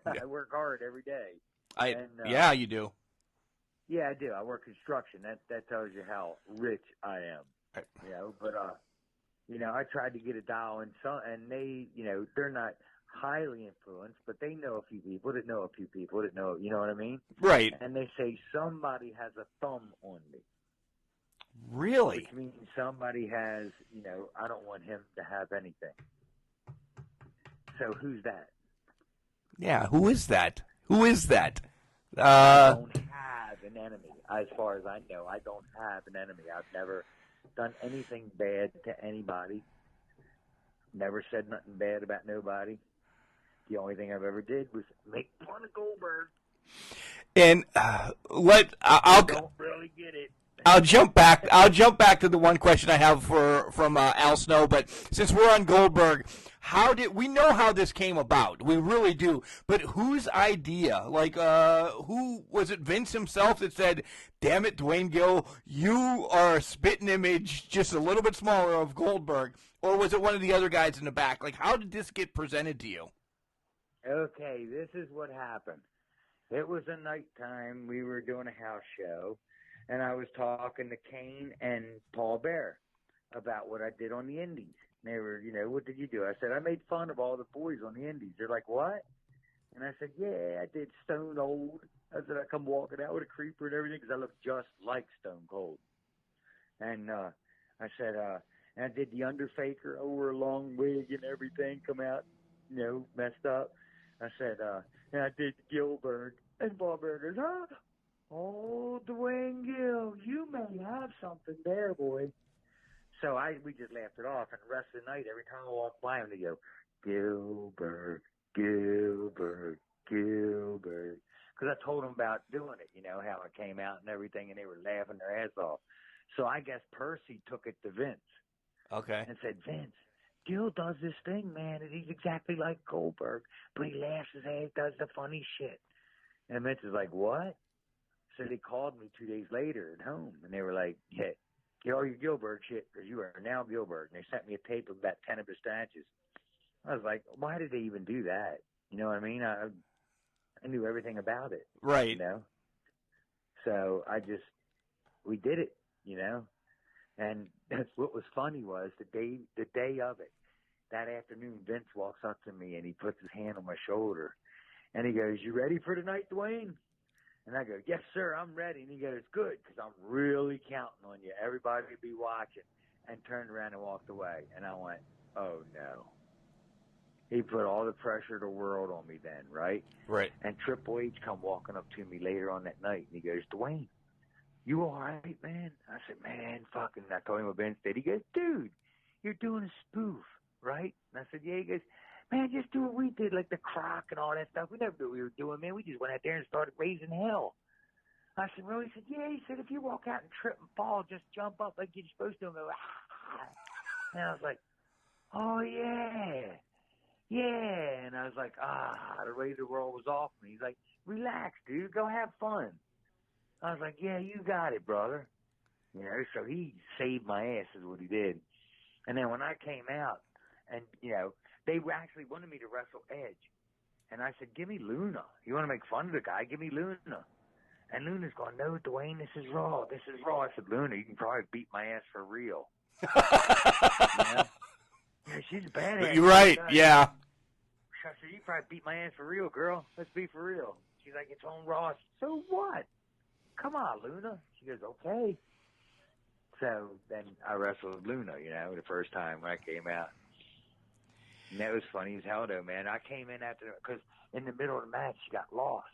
Speaker 7: I work hard every day.
Speaker 3: Yeah, you do.
Speaker 7: Yeah, I do. I work construction. That tells you how rich I am.
Speaker 3: Right.
Speaker 7: But I tried to get a doll, and they, they're not highly influenced, but they know a few people that know a few people that know. You know what I mean?
Speaker 3: Right.
Speaker 7: And they say somebody has a thumb on me.
Speaker 3: Really?
Speaker 7: Which means somebody has, I don't want him to have anything. So who's that?
Speaker 3: Yeah, who is that?
Speaker 7: I don't have an enemy. As far as I know, I don't have an enemy. I've never done anything bad to anybody. Never said nothing bad about nobody. The only thing I've ever did was make fun of Goldberg.
Speaker 3: And
Speaker 7: I don't really get it.
Speaker 3: I'll jump back to the one question I have from Al Snow. But since we're on Goldberg, we know how this came about? We really do. But whose idea? Like, who was it? Vince himself that said, "Damn it, Duane Gill, you are a spitting image, just a little bit smaller of Goldberg," or was it one of the other guys in the back? Like, how did this get presented to you?
Speaker 7: Okay, this is what happened. It was a nighttime. We were doing a house show. And I was talking to Kane and Paul Bear about what I did on the Indies. And they were, what did you do? I said, I made fun of all the boys on the Indies. They're like, what? And I said, yeah, I did Stone Cold. I said, I come walking out with a creeper and everything because I look just like Stone Cold. And I said, and I did the Underfaker, over a long wig and everything, come out, messed up. I said, and I did Gillberg. And Paul Bear goes, huh? Oh, Duane Gill, you may have something there, boy. So we just laughed it off, and the rest of the night, every time I walk by him, they go, Gillberg, Gillberg, Gillberg. Because I told them about doing it, how it came out and everything, and they were laughing their ass off. So I guess Percy took it to Vince.
Speaker 3: Okay.
Speaker 7: And said, Vince, Gill does this thing, man, and he's exactly like Goldberg, but he laughs his ass, does the funny shit. And Vince is like, what? So they called me 2 days later at home, and they were like, yeah, get all your Gillberg shit, because you are now Gillberg. And they sent me a tape of about 10 of his statues. I was like, why did they even do that? You know what I mean? I knew everything about it.
Speaker 3: Right.
Speaker 7: So we did it, And that's what was funny was the day of it, that afternoon, Vince walks up to me, and he puts his hand on my shoulder. And he goes, you ready for tonight, Duane? And I go, yes, sir, I'm ready. And he goes, good, because I'm really counting on you. Everybody will be watching. And turned around and walked away. And I went, oh, no. He put all the pressure of the world on me then, right?
Speaker 3: Right.
Speaker 7: And Triple H come walking up to me later on that night. And he goes, Duane, you all right, man? I said, man, fucking. I told him what Ben said. He goes, dude, you're doing a spoof, right? And I said, yeah. He goes, man, just do what we did, like the Croc and all that stuff. We never knew what we were doing, man. We just went out there and started raising hell. I said, really? He said, yeah. He said, if you walk out and trip and fall, just jump up like you're supposed to and go, ah. And I was like, oh, yeah. Yeah. And I was like, the weight of the world was off me. He's like, relax, dude. Go have fun. I was like, yeah, you got it, brother. You know, so he saved my ass is what he did. And then when I came out, and, you know, they actually wanted me to wrestle Edge. And I said, give me Luna. You want to make fun of the guy? Give me Luna. And Luna's going, no, Duane, this is Raw. This is Raw. I said, Luna, you can probably beat my ass for real. You know? Yeah, she's a badass.
Speaker 3: You're right, yeah.
Speaker 7: I said, you probably beat my ass for real, girl. Let's be for real. She's like, it's on Raw. So what? Come on, Luna. She goes, okay. So then I wrestled Luna, you know, the first time when I came out. And that was funny as hell, though, man. I came in because in the middle of the match, she got lost.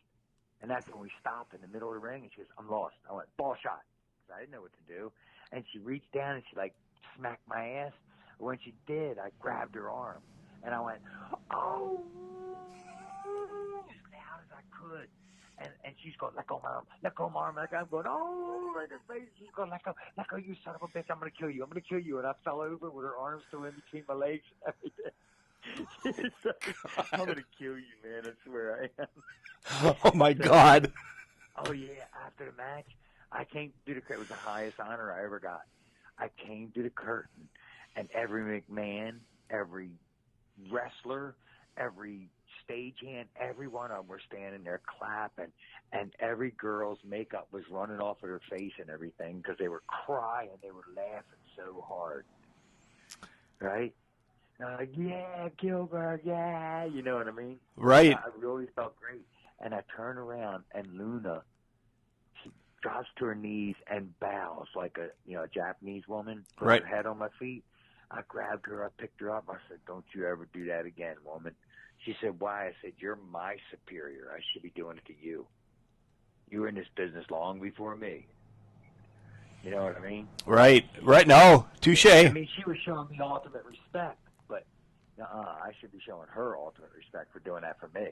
Speaker 7: And that's when we stopped in the middle of the ring, and she goes, I'm lost. I went, ball shot. So I didn't know what to do. And she reached down, and she, like, smacked my ass. When she did, I grabbed her arm. And I went, oh, as loud as I could. And she's going, let go, Mom. Let go, Mom. I'm going, oh, right in her face. She's going, let go, you son of a bitch. I'm going to kill you. I'm going to kill you. And I fell over with her arms still in between my legs and everything. I'm going to kill you, man. I swear I am.
Speaker 3: Oh, my God.
Speaker 7: Oh, yeah. After the match, I came to the curtain. It was the highest honor I ever got. I came to the curtain, and every McMahon, every wrestler, every stagehand, every one of them were standing there clapping, and every girl's makeup was running off of her face and everything because they were crying. They were laughing so hard. Right? And I'm like, yeah, Gillberg, yeah. You know what I mean?
Speaker 3: Right.
Speaker 7: I really felt great. And I turn around, and Luna, she drops to her knees and bows like a Japanese woman, put
Speaker 3: right.
Speaker 7: her head on my feet. I grabbed her, I picked her up. I said, don't you ever do that again, woman. She said, why? I said, you're my superior. I should be doing it to you. You were in this business long before me. You know what I mean?
Speaker 3: Right. No, touche.
Speaker 7: I mean, she was showing me ultimate respect, but I should be showing her ultimate respect for doing that for me.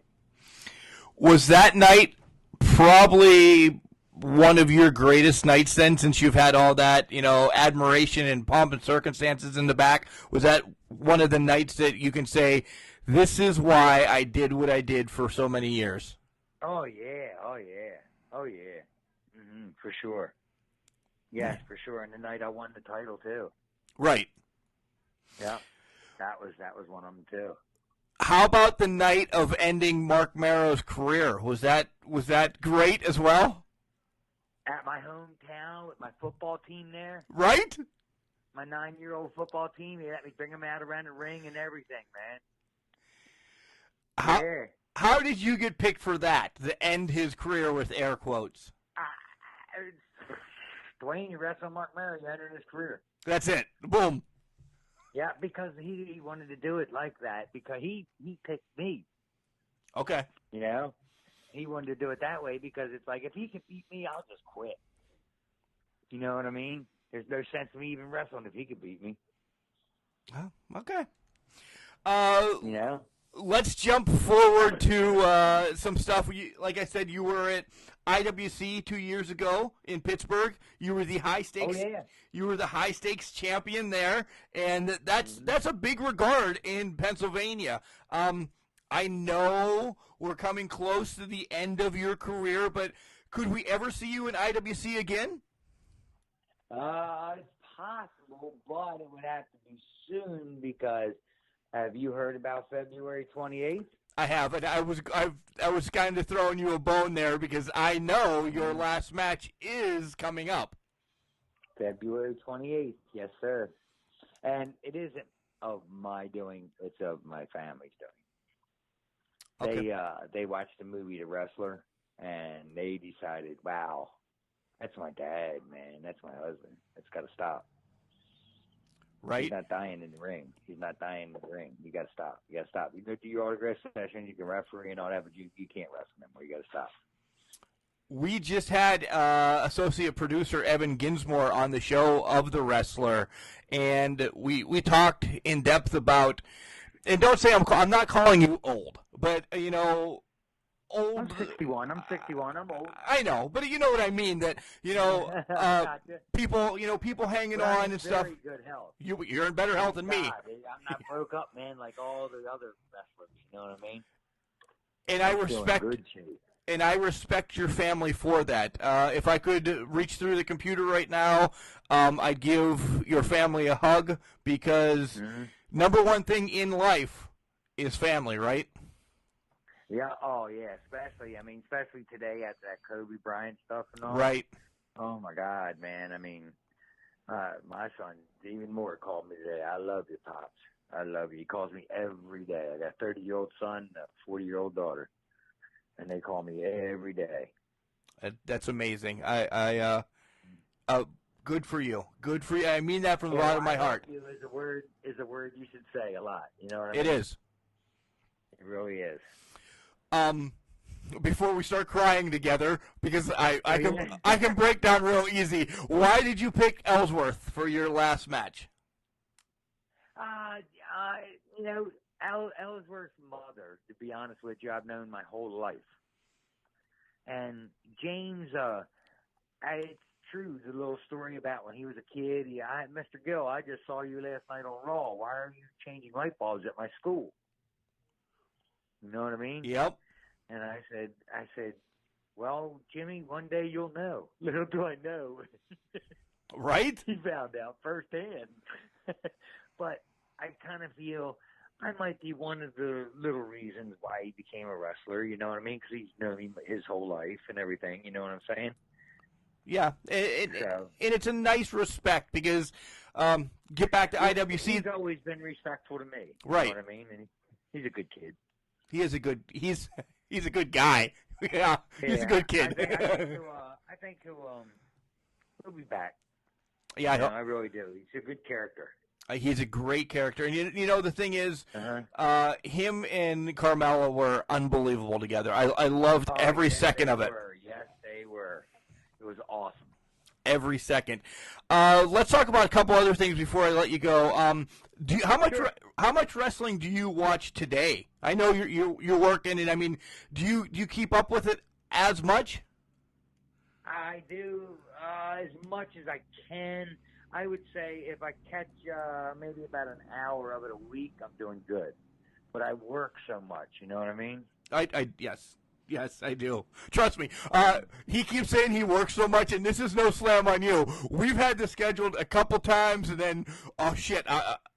Speaker 3: Was that night probably one of your greatest nights then, since you've had all that, admiration and pomp and circumstances in the back? Was that one of the nights that you can say, this is why I did what I did for so many years?
Speaker 7: Oh, yeah. Mm-hmm, for sure. Yes, for sure. And the night I won the title, too.
Speaker 3: Right.
Speaker 7: Yeah, that was one of them, too.
Speaker 3: How about the night of ending Mark Marrow's career? Was that great as well?
Speaker 7: At my hometown with my football team there.
Speaker 3: Right?
Speaker 7: My 9-year-old football team. He let me bring him out around the ring and everything, man.
Speaker 3: How did you get picked for that, to end his career with air quotes?
Speaker 7: Duane, you wrestled Mark Marrow, you ended his career.
Speaker 3: That's it. Boom.
Speaker 7: Yeah, because he wanted to do it like that because he picked me.
Speaker 3: Okay.
Speaker 7: He wanted to do it that way because it's like, if he can beat me, I'll just quit. You know what I mean? There's no sense in me even wrestling if he could beat me.
Speaker 3: Oh, okay. Let's jump forward to some stuff. Like I said, you were at IWC 2 years ago in Pittsburgh. You were the high stakes.
Speaker 7: Oh, yeah.
Speaker 3: You were the high stakes champion there, and that's a big regard in Pennsylvania. I know we're coming close to the end of your career, but could we ever see you in IWC again?
Speaker 7: It's possible, but it would have to be soon because have you heard about February 28th?
Speaker 3: I have, and I was kind of throwing you a bone there because I know your last match is coming up.
Speaker 7: February 28th, yes, sir. And it isn't of my doing; it's of my family's doing.
Speaker 3: Okay.
Speaker 7: They watched the movie The Wrestler, and they decided, wow, that's my dad, man. That's my husband. It's got to stop.
Speaker 3: Right.
Speaker 7: He's not dying in the ring. You got to stop. You go do your autograph session. You can referee and all that, but you can't wrestle anymore. You got to stop.
Speaker 3: We just had associate producer Evan Ginsmore on the show of The Wrestler, and we talked in depth about. And don't say I'm not calling you old, but old.
Speaker 7: I'm 61. I'm old.
Speaker 3: I know, but you know what I mean. That
Speaker 7: Gotcha.
Speaker 3: people hanging
Speaker 7: But I'm
Speaker 3: on
Speaker 7: in
Speaker 3: and stuff.
Speaker 7: very good health.
Speaker 3: You're in better health than me.
Speaker 7: God, I'm not broke up, man, like all the other wrestlers. You know what I mean?
Speaker 3: And
Speaker 7: I'm still in good shape.
Speaker 3: And I respect your family for that. If I could reach through the computer right now, I'd give your family a hug because number one thing in life is family, right?
Speaker 7: Yeah. Oh, yeah. Especially today after that Kobe Bryant stuff and all.
Speaker 3: Right.
Speaker 7: Oh my God, man. I mean, my son even more called me today. I love you, Pops. I love you. He calls me every day. I got a 30-year-old son, a 40-year-old daughter, and they call me every day.
Speaker 3: That's amazing. Good for you. Good for you. I mean that from the bottom of my heart.
Speaker 7: You is a word you should say a lot. You know what I mean?
Speaker 3: It is.
Speaker 7: It really is.
Speaker 3: Before we start crying together, because I can break down real easy. Why did you pick Ellsworth for your last match?
Speaker 7: Ellsworth's mother, to be honest with you, I've known my whole life. And James, it's true, the little story about when he was a kid. Mr. Gill, I just saw you last night on Raw. Why are you changing light bulbs at my school? You know what I mean?
Speaker 3: Yep.
Speaker 7: And I said, well, Jimmy, one day you'll know. Little do I know.
Speaker 3: Right?
Speaker 7: He found out firsthand. But I kind of feel I might be one of the little reasons why he became a wrestler, you know what I mean? Because he's known him his whole life and everything, you know what I'm saying?
Speaker 3: Yeah, and it's a nice respect because get back to IWC.
Speaker 7: He's always been respectful to me,
Speaker 3: right?
Speaker 7: You know what I mean? And he's a good kid.
Speaker 3: He's a good guy. Yeah, he's a good kid.
Speaker 7: I think he'll be back.
Speaker 3: Yeah,
Speaker 7: I really do. He's a good character.
Speaker 3: He's a great character, and you know the thing is, him and Carmella were unbelievable together. I loved every second of it.
Speaker 7: Yes, they were. It was awesome.
Speaker 3: Every second. Let's talk about a couple other things before I let you go. How much wrestling do you watch today? I know you're working, and I mean, do you keep up with it as much?
Speaker 7: I do as much as I can. I would say if I catch maybe about an hour of it a week, I'm doing good. But I work so much, you know what I mean?
Speaker 3: Yes, I do. Trust me. He keeps saying he works so much, and this is no slam on you. We've had this scheduled a couple times, and then, oh, shit,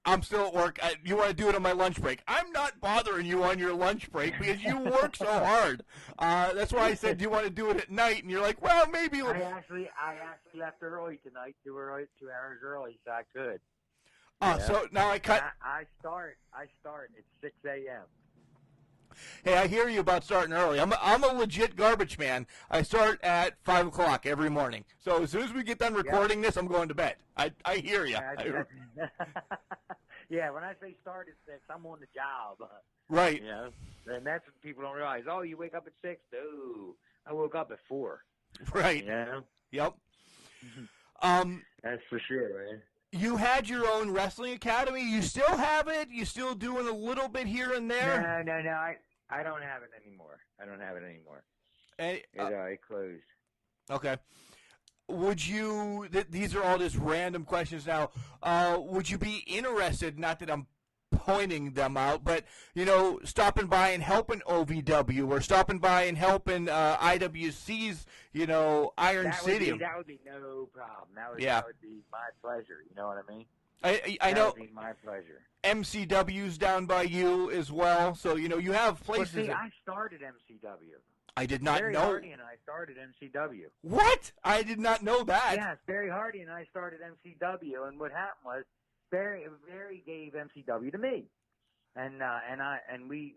Speaker 3: I'm still at work. You want to do it on my lunch break. I'm not bothering you on your lunch break because you work so hard. That's why I said, do you want to do it at night? And you're like, well, maybe.
Speaker 7: I actually left early tonight, 2 hours early, so I could.
Speaker 3: So now I cut.
Speaker 7: I start at 6 a.m.
Speaker 3: Hey, I hear you about starting early. I'm a legit garbage man. I start at 5 o'clock every morning. So as soon as we get done recording this, I'm going to bed. I hear you.
Speaker 7: Yeah, when I say start at 6, I'm on the job.
Speaker 3: Right.
Speaker 7: You know, and that's what people don't realize. Oh, you wake up at 6? No, I woke up at 4.
Speaker 3: Right.
Speaker 7: You know?
Speaker 3: Yep.
Speaker 7: That's for sure, man.
Speaker 3: You had your own wrestling academy. You still have it? You still doing a little bit here and there?
Speaker 7: No. I don't have it anymore. It closed.
Speaker 3: Okay. Would you? These are all just random questions now. Would you be interested? Not that I'm pointing them out, but stopping by and helping OVW or stopping by and helping IWC's, Iron City.
Speaker 7: That would be no problem. That would be my pleasure. You know what I mean?
Speaker 3: I know.
Speaker 7: That would be my pleasure.
Speaker 3: MCW's down by you as well, so you have places.
Speaker 7: Well, see, I started MCW.
Speaker 3: I did not
Speaker 7: Barry
Speaker 3: know.
Speaker 7: Hardy and I started MCW.
Speaker 3: What? I did not know that.
Speaker 7: Yes, Barry Hardy and I started MCW, and what happened was Barry gave MCW to me, and we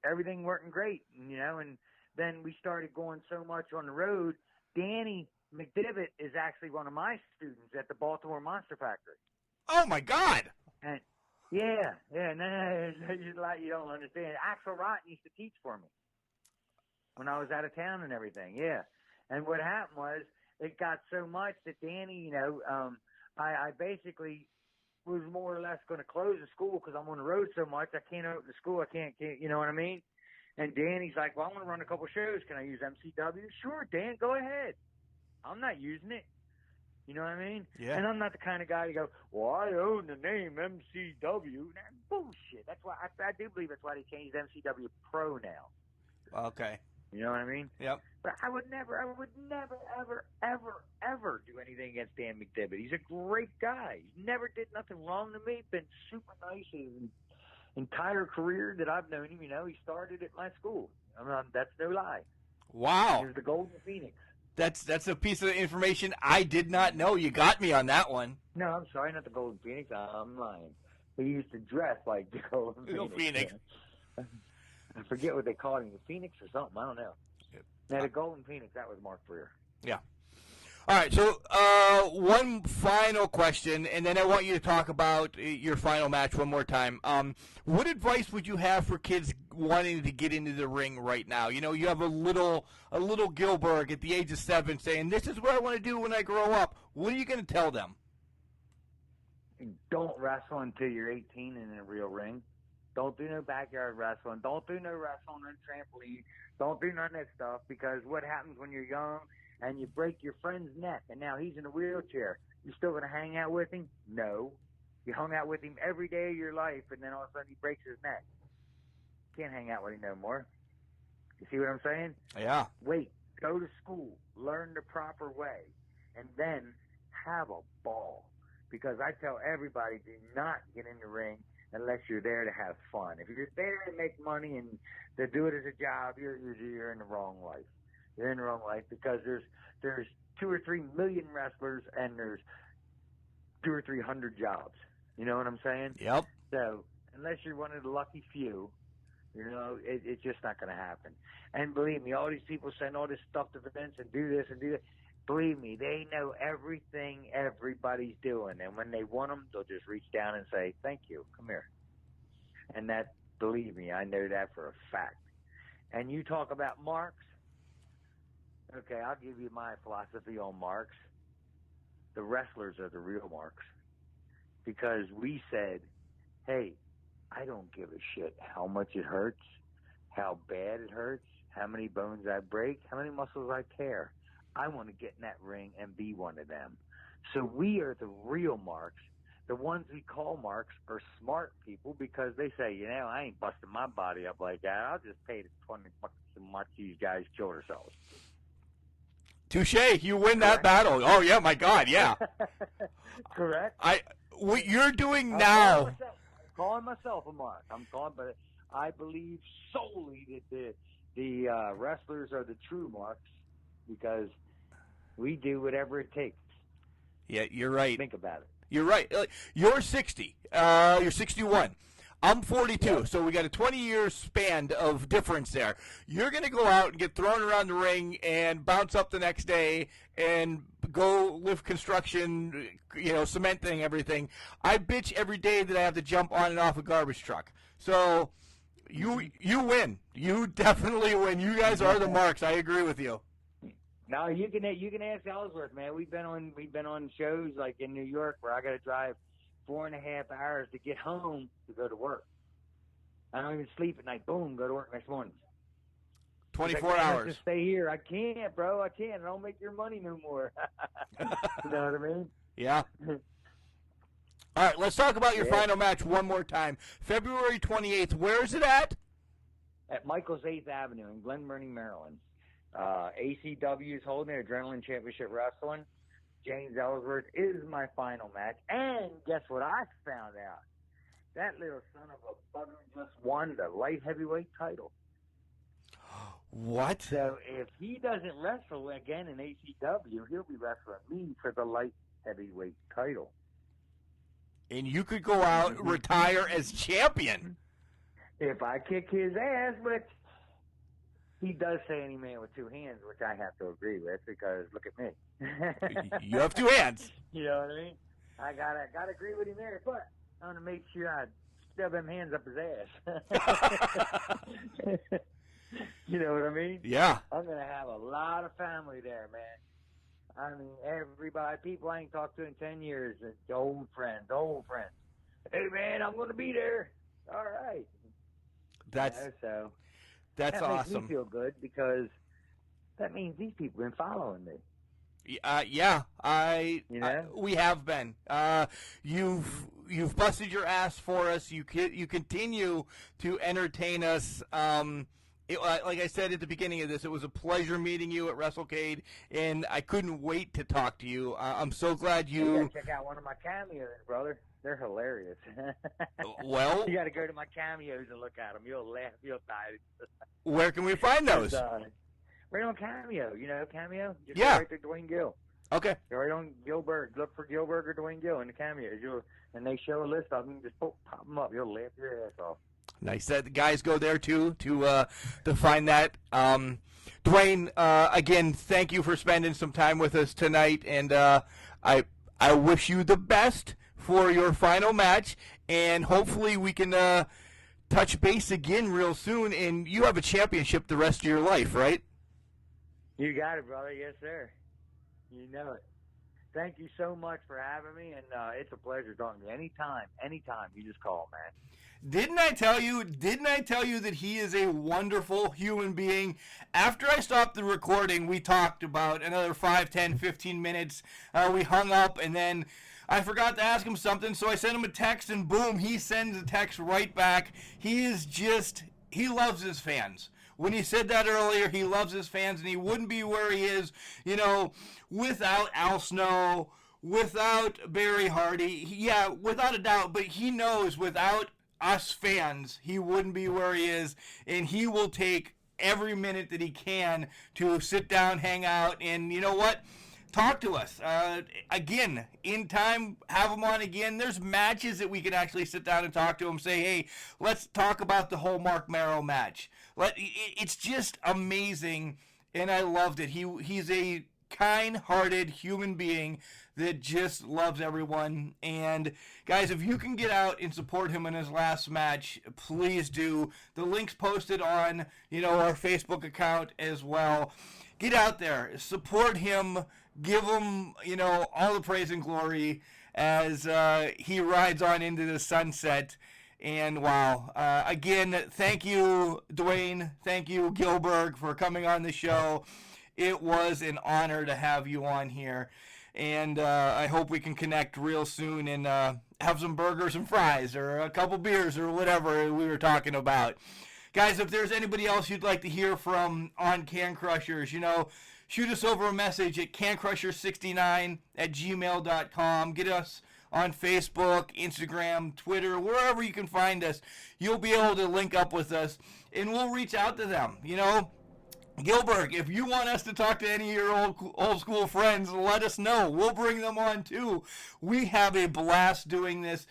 Speaker 7: everything working great, and then we started going so much on the road. Danny McDivitt is actually one of my students at the Baltimore Monster Factory.
Speaker 3: Oh my God!
Speaker 7: And yeah, no, you don't understand. Axel Rotten used to teach for me when I was out of town and everything. Yeah, and what happened was it got so much that Danny, I basically was more or less going to close the school because I'm on the road so much. I can't open the school. I can't, you know what I mean? And Danny's like, well, I want to run a couple shows. Can I use MCW? Sure, Dan, go ahead. I'm not using it. You know what I mean?
Speaker 3: Yeah.
Speaker 7: And I'm not the kind of guy to go, well, I own the name MCW. That's bullshit. That's why I do believe that's why they changed MCW Pro now.
Speaker 3: Okay.
Speaker 7: You know what I mean?
Speaker 3: Yep.
Speaker 7: But I would never, ever, ever, ever do anything against Dan McDevitt. He's a great guy. He never did nothing wrong to me. Been super nice his entire career that I've known him. You know, he started at my school. That's no lie.
Speaker 3: Wow.
Speaker 7: He was the Golden Phoenix.
Speaker 3: That's a piece of information I did not know. You got me on that one.
Speaker 7: No, I'm sorry, not the Golden Phoenix. I'm lying. He used to dress like the Golden Phoenix. I forget what they called him, the Phoenix or something. I don't know. Now, the Golden Phoenix, that was Mark Freer.
Speaker 3: Yeah. All right, so one final question, and then I want you to talk about your final match one more time. What advice would you have for kids wanting to get into the ring right now? You know, you have a little Gillberg at the age of 7 saying, this is what I want to do when I grow up. What are you going to tell them?
Speaker 7: Don't wrestle until you're 18 in a real ring. Don't do no backyard wrestling. Don't do no wrestling on trampoline. Don't do none of that stuff, because what happens when you're young and you break your friend's neck and now he's in a wheelchair, you still going to hang out with him? No. You hung out with him every day of your life, and then all of a sudden he breaks his neck. Can't hang out with him no more. You see what I'm saying?
Speaker 3: Yeah.
Speaker 7: Wait. Go to school. Learn the proper way. And then have a ball. Because I tell everybody, do not get in the ring unless you're there to have fun. If you're there to make money and to do it as a job, you're in the wrong life. You're in the wrong life, because there's 2 or 3 million wrestlers and there's 200 or 300 jobs. You know what I'm saying?
Speaker 3: Yep.
Speaker 7: So unless you're one of the lucky few, you know, it's just not going to happen. And believe me, all these people send all this stuff to events and do this and do that. Believe me, they know everything everybody's doing. And when they want them, they'll just reach down and say, thank you, come here. And that, believe me, I know that for a fact. And you talk about marks. Okay, I'll give you my philosophy on marks. The wrestlers are the real marks. Because we said, hey, I don't give a shit how much it hurts, how bad it hurts, how many bones I break, how many muscles I tear. I want to get in that ring and be one of them. So we are the real marks. The ones we call marks are smart people, because they say, you know, I ain't busting my body up like that. I'll just pay the $20 and watch these guys kill themselves.
Speaker 3: Touche, you win that battle. Oh, yeah, my God, yeah.
Speaker 7: Correct.
Speaker 3: What you're doing now.
Speaker 7: I'm calling myself a mark. But I believe solely that the wrestlers are the true marks, because we do whatever it takes.
Speaker 3: Yeah, you're right.
Speaker 7: Think about it.
Speaker 3: You're right. You're 60. You're 61. I'm 42, yeah. So we got a 20-year span of difference there. You're going to go out and get thrown around the ring and bounce up the next day and go lift construction, you know, cementing everything. I bitch every day that I have to jump on and off a garbage truck. So you win. You definitely win. You guys are the marks. I agree with you.
Speaker 7: No, you can ask Ellsworth, man. We've been on shows like in New York where I got to drive 4.5 hours to get home to go to work. I don't even sleep at night. Boom, go to work next morning.
Speaker 3: 24 hours.
Speaker 7: Just stay here. I can't, bro. I can't. I don't make your money no more. You know what I mean?
Speaker 3: Yeah. All right, let's talk about your final match one more time. February 28th. Where is it at?
Speaker 7: At Michael's 8th Avenue in Glen Burnie, Maryland. ACW is holding it, Adrenaline Championship Wrestling. James Ellsworth is my final match. And guess what I found out? That little son of a bugger just won the light heavyweight title.
Speaker 3: What?
Speaker 7: So if he doesn't wrestle again in ACW, he'll be wrestling me for the light heavyweight title.
Speaker 3: And you could go out, retire as champion.
Speaker 7: If I kick his ass, but he does say any man with 2 hands, which I have to agree with, because look at me.
Speaker 3: You have 2 hands.
Speaker 7: You know what I mean? I gotta agree with him there, but I want to make sure I shove them hands up his ass. You know what I mean?
Speaker 3: Yeah.
Speaker 7: I'm gonna have a lot of family there, man. I mean, everybody, people I ain't talked to in 10 years, old friends. Hey, man, I'm gonna be there. All right.
Speaker 3: That's
Speaker 7: that
Speaker 3: awesome.
Speaker 7: makes me feel good because that means these people have been following me.
Speaker 3: Yeah, we have been. You've busted your ass for us. You continue to entertain us. Like I said at the beginning of this, it was a pleasure meeting you at WrestleCade, and I couldn't wait to talk to you. I'm so glad
Speaker 7: You gotta check out one of my cameos, brother. They're hilarious.
Speaker 3: Well,
Speaker 7: you got to go to my cameos and look at them. You'll laugh. You'll die.
Speaker 3: Where can we find those?
Speaker 7: Right on Cameo. You know Cameo? Just
Speaker 3: Yeah.
Speaker 7: go right to Duane Gill.
Speaker 3: Okay.
Speaker 7: Go right on Gillberg. Look for Gillberg or Duane Gill in the cameos. And they show a list of them. Just pop them up. You'll laugh your ass off.
Speaker 3: Nice. The guys go there too to find that. Duane, again, thank you for spending some time with us tonight, and I wish you the best for your final match, and hopefully we can touch base again real soon. And you have a championship the rest of your life, right?
Speaker 7: You got it, brother. Yes, sir. You know it. Thank you so much for having me, and it's a pleasure talking to you. Anytime, you just call, man.
Speaker 3: Didn't I tell you that he is a wonderful human being? After I stopped the recording, we talked about another 5, 10, 15 minutes. We hung up, and then I forgot to ask him something, so I sent him a text, and boom, he sends a text right back. He loves his fans. When he said that earlier, he loves his fans, and he wouldn't be where he is, without Al Snow, without Barry Hardy. Yeah, without a doubt, but he knows without us fans, he wouldn't be where he is, and he will take every minute that he can to sit down, hang out, and you know what? Talk to us. Again, in time, have him on again. There's matches that we can actually sit down and talk to him, say, hey, let's talk about the whole Mark Marrow match. It's just amazing, and I loved it. He's a kind-hearted human being that just loves everyone. And guys, if you can get out and support him in his last match, please do. The link's posted on our Facebook account as well. Get out there, support him, give him all the praise and glory as he rides on into the sunset. And wow, again, thank you, Duane. Thank you, Gillberg, for coming on the show. It was an honor to have you on here. And I hope we can connect real soon and have some burgers and fries or a couple beers or whatever we were talking about. Guys, if there's anybody else you'd like to hear from on Can Crushers, shoot us over a message at cancrusher69@gmail.com. Get us on Facebook, Instagram, Twitter, wherever you can find us. You'll be able to link up with us, and we'll reach out to them. Gillberg, if you want us to talk to any of your old school friends, let us know. We'll bring them on too. We have a blast doing this.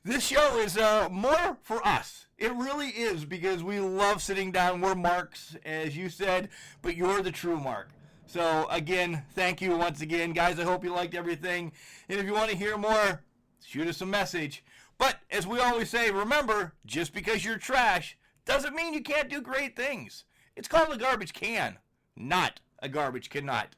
Speaker 3: This show is more for us. It really is, because we love sitting down. We're marks, as you said, but you're the true mark. So, again, thank you once again. Guys, I hope you liked everything. And if you want to hear more, shoot us a message. But, as we always say, remember, just because you're trash doesn't mean you can't do great things. It's called a garbage can, not a garbage cannot.